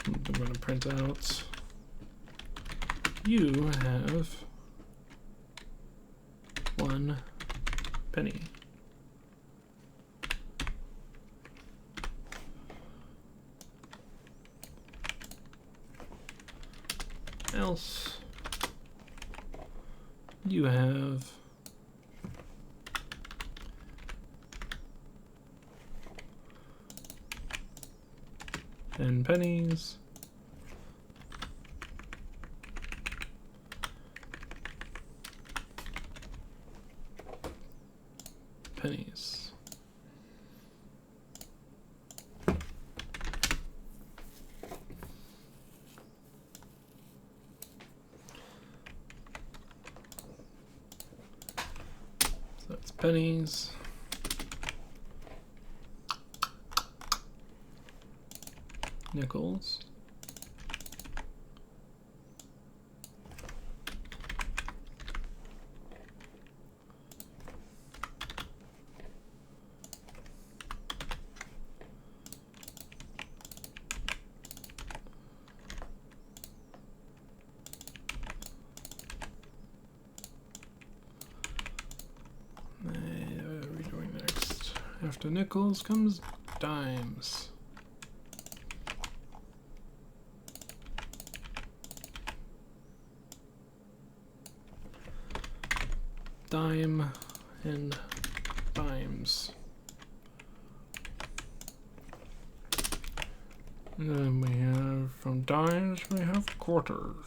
I'm going to print out you have 1 penny. Else you have n pennies. Pennies. pennies. Nickels. What are we doing next? After nickels comes dimes. Dime and dimes. And then we have, from dimes, we have quarters.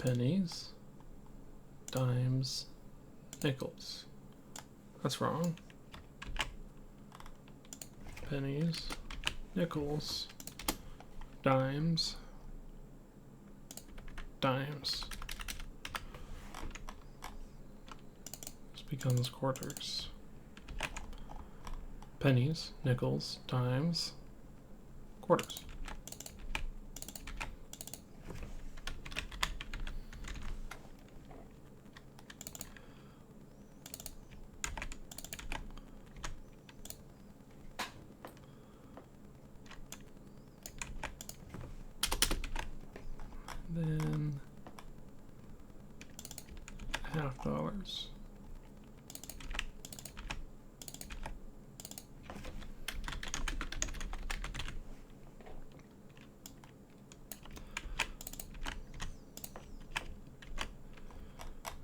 Pennies, dimes, nickels. That's wrong. Pennies, nickels, dimes, dimes. This becomes quarters. Pennies, nickels, dimes, quarters. Then $half.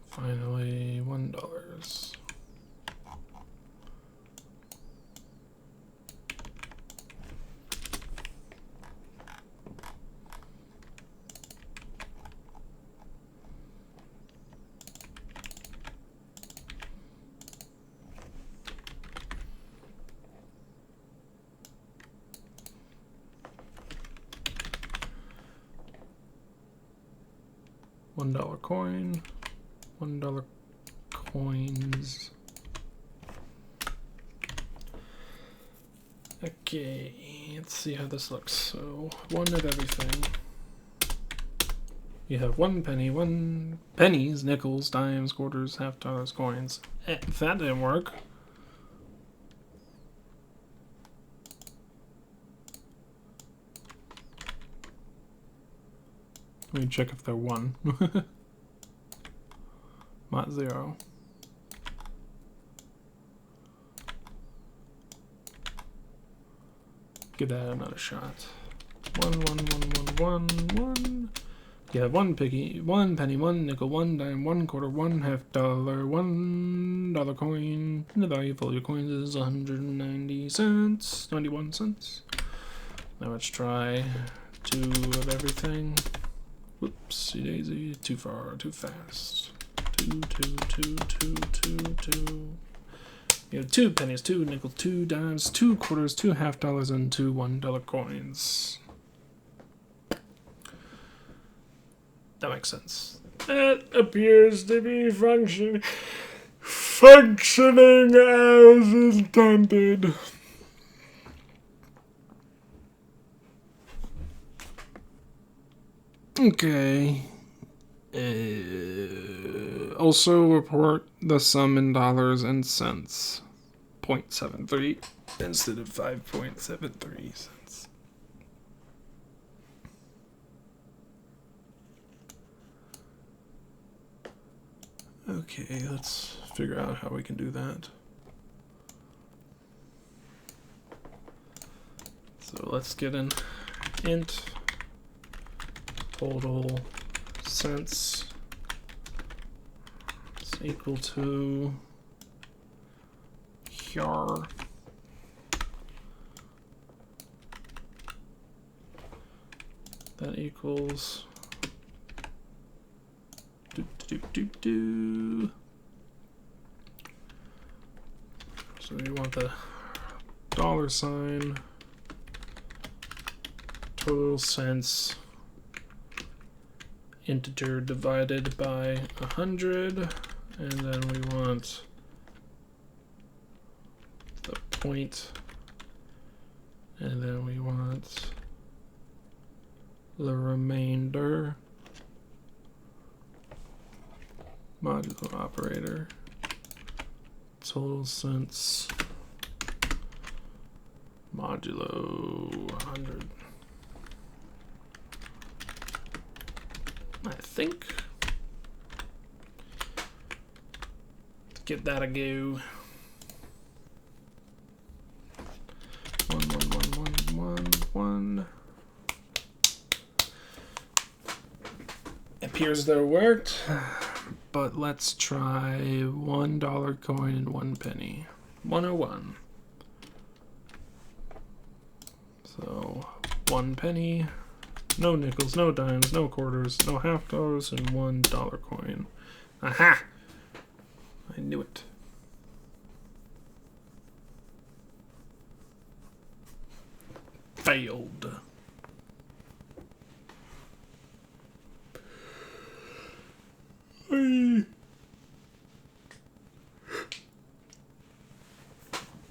Finally, $1. $1 coin, $1 coins. Okay, let's see how this looks. So, one of everything. You have 1 penny, 1 pennies, nickels, dimes, quarters, $half, coins. If that didn't work. Let me check if they're 1. Not 0. Give that another shot. 1, 1, 1, 1, 1, 1. You have 1 penny, 1 nickel, 1 dime, 1 quarter, $1/2, $1 coin. And the value of all your coins is 190 cents, 91 cents. Now let's try 2 of everything. Whoopsie daisy, too far, too fast. 2, 2, 2, 2, 2, 2. You have 2 pennies, 2 nickels, 2 dimes, 2 quarters, 2 $half, and 2 $1 coins. That makes sense. It appears to be functioning as intended. Okay. Also report the sum in dollars and cents. 0.73 instead of 5.73 cents. Okay, let's figure out how we can do that. So let's get an int total cents is equal to here. That equals So you want the $, total cents, integer divided by 100, and then we want the point, and then we want the remainder, modulo operator, total cents, modulo 100. I think. Let's give that a go. 1, 1, 1, 1, 1, 1. Appears that it worked, but let's try $1 coin and 1 penny. 101. So 1 penny. No nickels, no dimes, no quarters, no half dollars, and $1 coin. Aha! I knew it. Failed.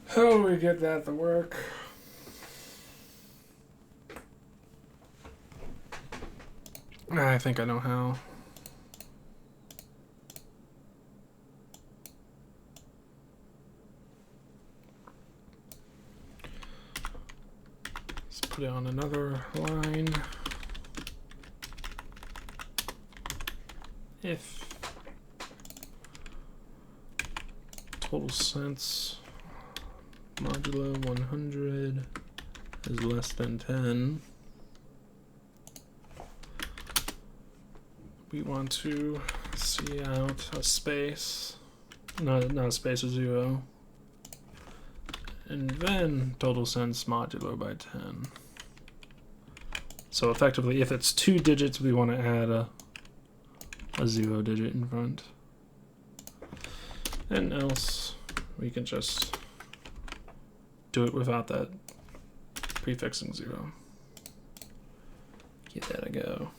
How do we get that to work? I think I know how. Let's put it on another line. If total cents modulo 100 is less than 10, we want to see out a space, not a space, a 0, and then total cents modulo by 10. So effectively, if it's 2 digits, we want to add a 0 digit in front. And else, we can just do it without that prefixing 0. Give that a go.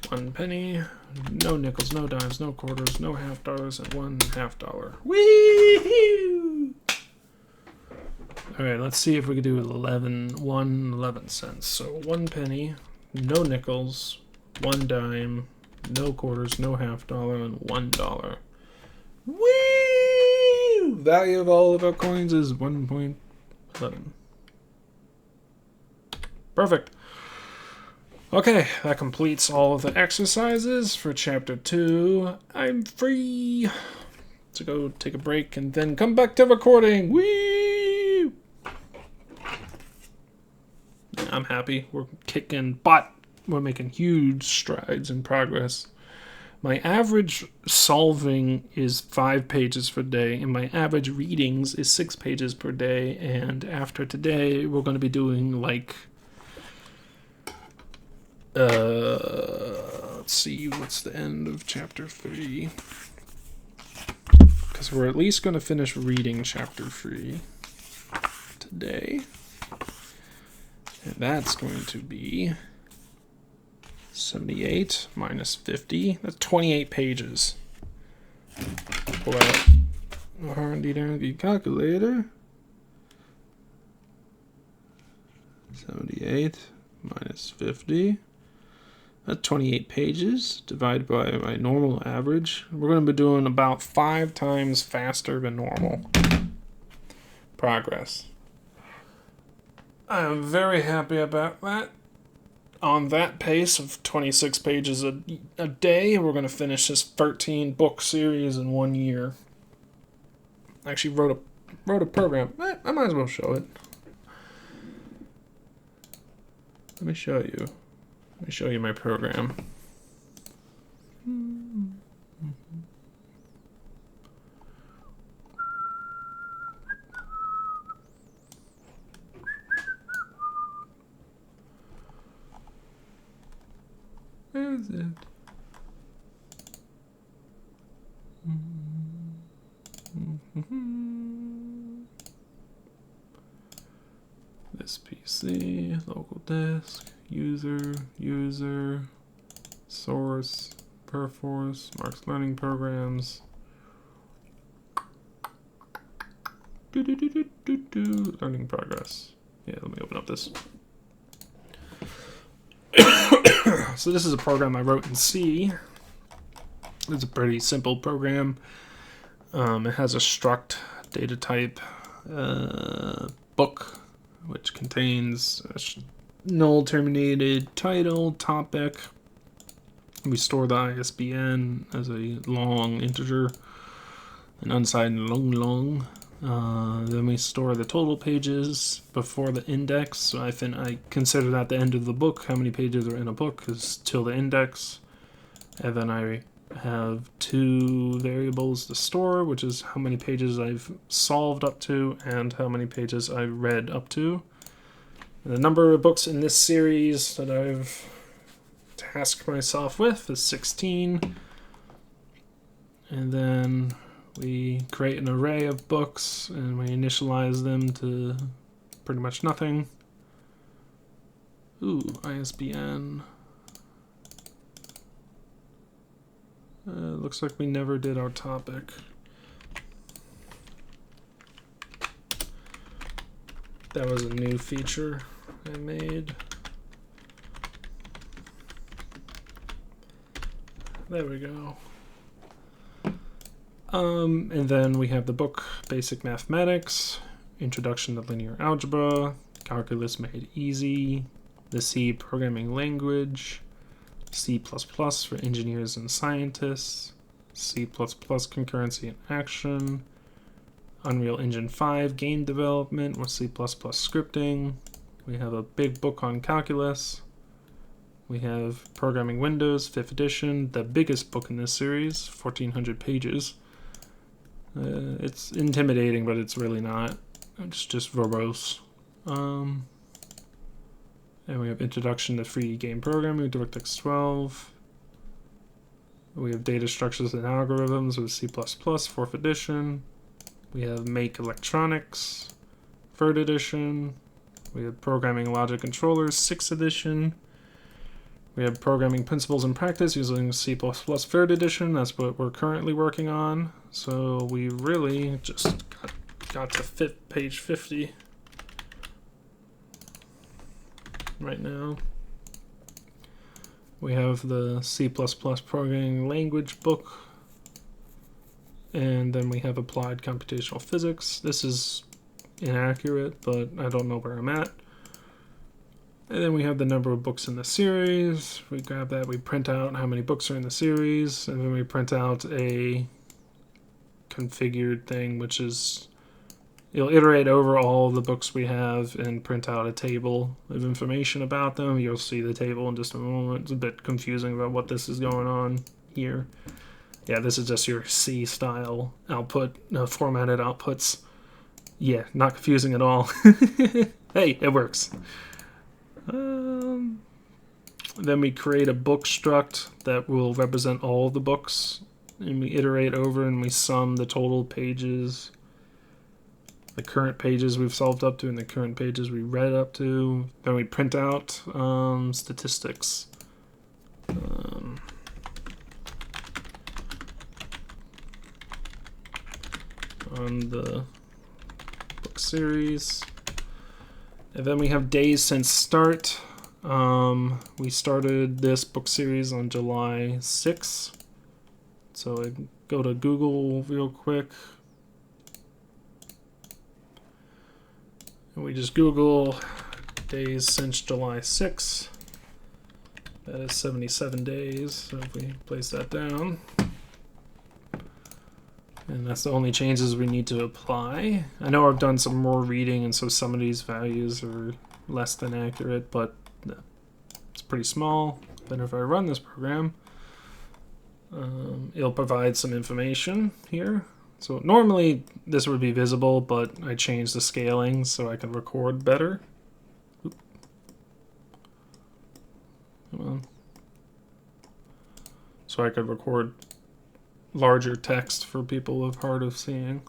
1 penny, no nickels, no dimes, no quarters, no half dollars, and $1.50. Wee-hoo! All right, let's see if we can do 11 cents. So 1 penny, no nickels, 1 dime, no quarters, no half dollar, and $1. Woo! Value of all of our coins is 1.11. Perfect. Okay, that completes all of the exercises for chapter 2. I'm free to go take a break and then come back to recording. Woo! I'm happy. We're kicking butt. We're making huge strides in progress. My average solving is 5 pages per day, and my average readings is 6 pages per day. And after today, we're going to be doing like, let's see, what's the end of chapter 3? Because we're at least going to finish reading chapter 3 today. And that's going to be 78 minus 50. That's 28 pages. Pull out a handy-dandy calculator. 78 minus 50. That's 28 pages divided by my normal average. We're going to be doing about 5 times faster than normal progress. I'm very happy about that. On that pace of 26 pages a day, we're going to finish this 13-book series in 1 year. I actually wrote a program. I might as well show it. Let me show you. Let me show you my program. Where is it? This PC, local disk, user, source, Perforce, Mark's Learning Programs. Learning progress. Yeah, let me open up this. So this is a program I wrote in C. It's a pretty simple program. It has a struct data type book, which contains a null terminated title, topic. We store the ISBN as a long integer, an unsigned long. Then we store the total pages before the index. So I consider that the end of the book. How many pages are in a book is till the index. And then I have two variables to store, which is how many pages I've solved up to and how many pages I read up to. And the number of books in this series that I've tasked myself with is 16. And then we create an array of books and we initialize them to pretty much nothing. Ooh, ISBN. Looks like we never did our topic. That was a new feature I made. There we go. And then we have the book Basic Mathematics, Introduction to Linear Algebra, Calculus Made Easy, the C Programming Language, C++ for Engineers and Scientists, C++ Concurrency and Action, Unreal Engine 5 Game Development with C++ Scripting. We have a big book on calculus. We have Programming Windows, 5th edition, the biggest book in this series, 1,400 pages. It's intimidating, but it's really not. It's just verbose. And we have Introduction to Free Game Programming, DirectX 12. We have Data Structures and Algorithms with C++, 4th edition. We have Make Electronics, 3rd edition. We have Programming Logic Controllers, 6th edition. We have Programming Principles and Practice using C++, 3rd edition. That's what we're currently working on. So we really just got to page 50 right now. We have the C++ Programming Language book. And then we have Applied Computational Physics. This is inaccurate, but I don't know where I'm at. And then we have the number of books in the series. We grab that, we print out how many books are in the series, and then we print out a configured thing, which is, you'll iterate over all the books we have and print out a table of information about them. You'll see the table in just a moment. It's a bit confusing about what this is going on here. Yeah, this is just your C style output, formatted outputs. Yeah, not confusing at all. Hey, it works. Then we create a book struct that will represent all the books, and we iterate over and we sum the total pages, the current pages we've solved up to and the current pages we read up to. Then we print out statistics. On the book series. And then we have days since start. We started this book series on July 6th. So I go to Google real quick. And we just Google days since July 6th. That is 77 days. So if we place that down. And that's the only changes we need to apply. I know I've done some more reading, and so some of these values are less than accurate, but it's pretty small. Then if I run this program, it'll provide some information here. So normally this would be visible, but I changed the scaling so I can record better. Oop. Come on. So I could record larger text for people who have hard of seeing.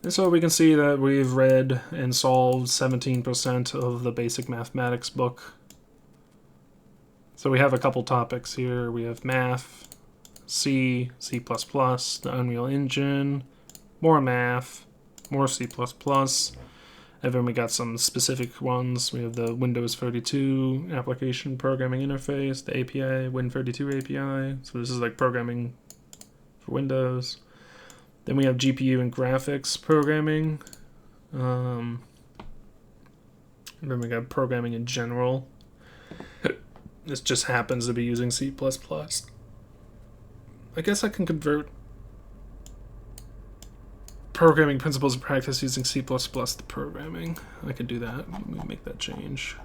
And so we can see that we've read and solved 17% of the basic mathematics book. So we have a couple topics here. We have math, C, C++, the Unreal Engine, more math, more C++, and then we got some specific ones. We have the Windows 32 application programming interface, the API, Win32 API. So this is like programming for Windows. Then we have GPU and graphics programming. And then we got programming in general. This just happens to be using C++. I guess I can convert programming principles of practice using C++ to programming. I can do that. Let me make that change.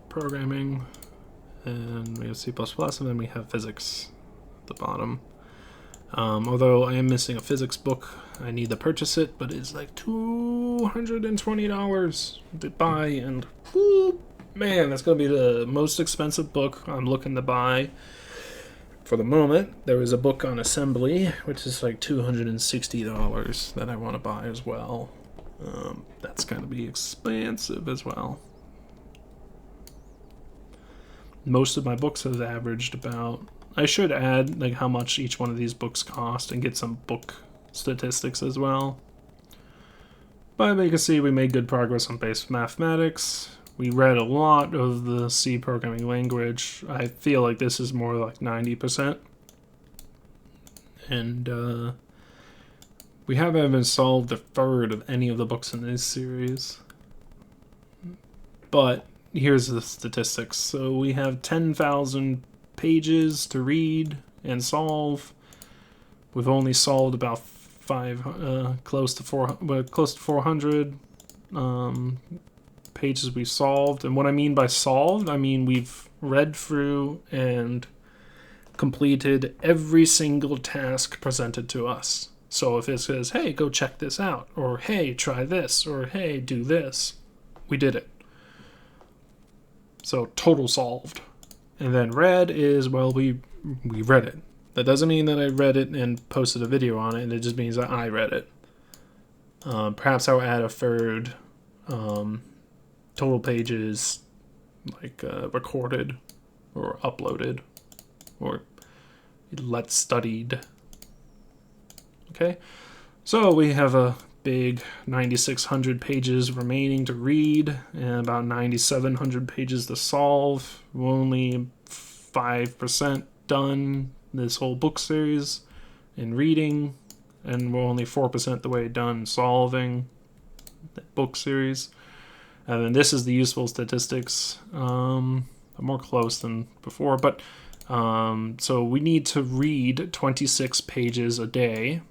Programming, and we have C++, and then we have physics at the bottom. Although I am missing a physics book, I need to purchase it, but it's like $220 to buy, and whoo, man, that's going to be the most expensive book I'm looking to buy for the moment. There is a book on assembly, which is like $260 that I want to buy as well. That's going to be expensive as well. Most of my books have averaged about... I should add like how much each one of these books cost and get some book statistics as well. But you can see we made good progress on basic mathematics. We read a lot of the C programming language. I feel like this is more like 90%. And we haven't even solved a third of any of the books in this series. But here's the statistics. So we have 10,000 pages to read and solve. We've only solved about close to 400 pages we've solved. And what I mean by solved, I mean we've read through and completed every single task presented to us. So if it says, hey, go check this out, or hey, try this, or hey, do this, we did it. So total solved. And then read is, well, we read it. That doesn't mean that I read it and posted a video on it. It just means that I read it. Perhaps I'll add a third total pages like recorded or uploaded or let's studied. Okay, so we have a big 9,600 pages remaining to read and about 9,700 pages to solve. We're only 5% done this whole book series in reading, and we're only 4% the way done solving the book series. And then this is the useful statistics. More close than before, but so we need to read 26 pages a day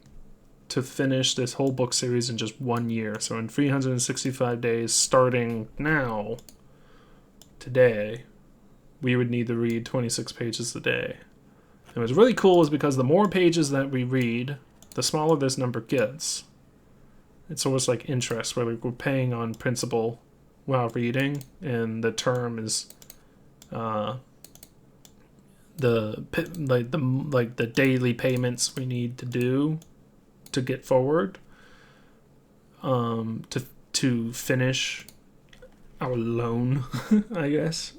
to finish this whole book series in just 1 year. So in 365 days, starting now, today, we would need to read 26 pages a day. And what's really cool is because the more pages that we read, the smaller this number gets. It's almost like interest, where we're paying on principal while reading, and the term is the daily payments we need to do to get forward, to finish our loan, I guess,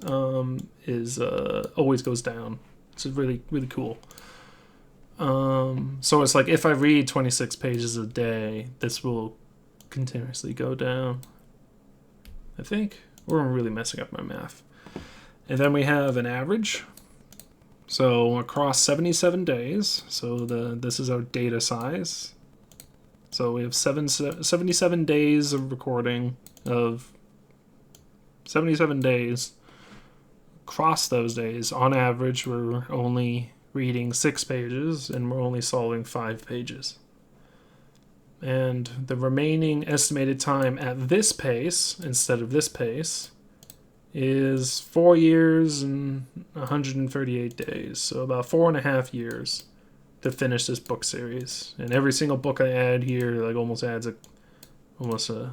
is always goes down. It's really, really cool. So it's like if I read 26 pages a day, this will continuously go down, I think. Or I'm really messing up my math. And then we have an average. So across 77 days, so this is our data size. So we have 77 days of recording of 77 days. Across those days, on average, we're only reading 6 pages and we're only solving 5 pages. And the remaining estimated time at this pace, instead of this pace, is 4 years and 138 days. So about 4.5 years to finish this book series. And every single book I add here like almost adds almost a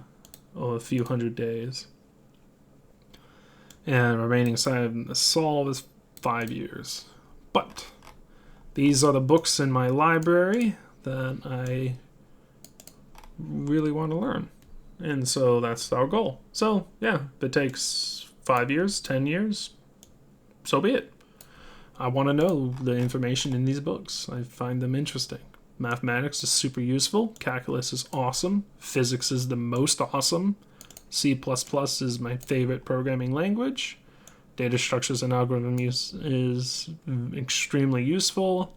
a few hundred days. And remaining assignment to solve is 5 years. But these are the books in my library that I really want to learn. And so that's our goal. So, yeah, if it takes 5 years, 10 years, so be it. I want to know the information in these books. I find them interesting. Mathematics is super useful. Calculus is awesome. Physics is the most awesome. C++ is my favorite programming language. Data structures and algorithm use is extremely useful.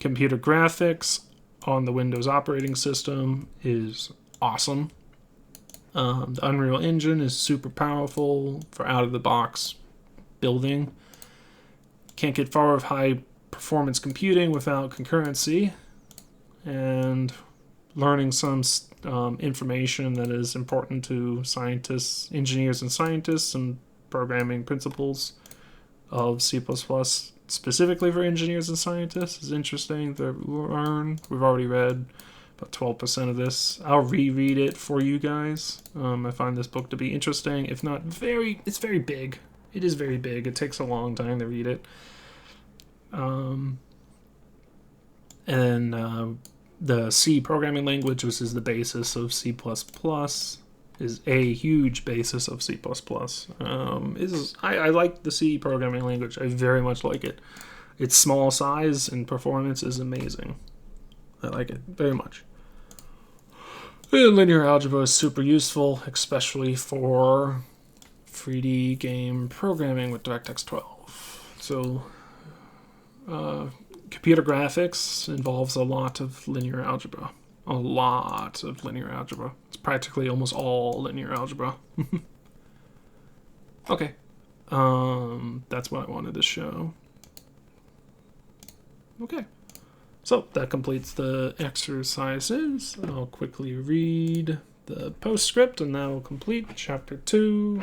Computer graphics on the Windows operating system is awesome. The Unreal Engine is super powerful for out-of-the-box building. Can't get far with high performance computing without concurrency. And learning some information that is important to scientists, engineers and scientists, and programming principles of C++, specifically for engineers and scientists, is interesting to learn. We've already read about 12% of this. I'll reread it for you guys. I find this book to be interesting, if not it's very big. It is very big. It takes a long time to read it. The C programming language, which is the basis of C++, is a huge basis of C++. I like the C programming language. I very much like it. Its small size and performance is amazing. I like it very much. Linear algebra is super useful, especially for 3D game programming with DirectX 12. So, computer graphics involves a lot of linear algebra. A lot of linear algebra. It's practically almost all linear algebra. Okay. That's what I wanted to show. Okay. So that completes the exercises. I'll quickly read the postscript and that will complete chapter 2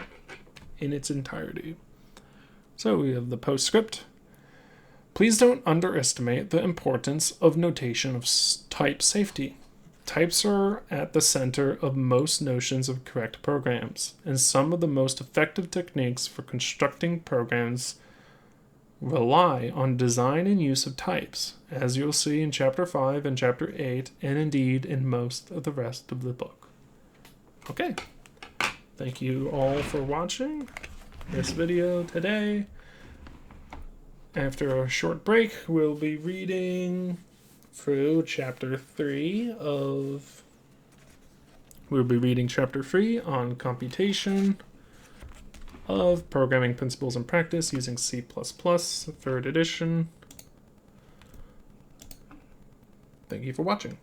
in its entirety. So we have the postscript. Please don't underestimate the importance of notation of type safety. Types are at the center of most notions of correct programs, and some of the most effective techniques for constructing programs rely on design and use of types, as you'll see in Chapter 5 and Chapter 8, and indeed in most of the rest of the book. Okay, thank you all for watching this video today. After a short break, we'll be reading through Chapter 3 We'll be reading Chapter 3 on computation of Programming Principles and Practice using C++, 3rd edition. Thank you for watching.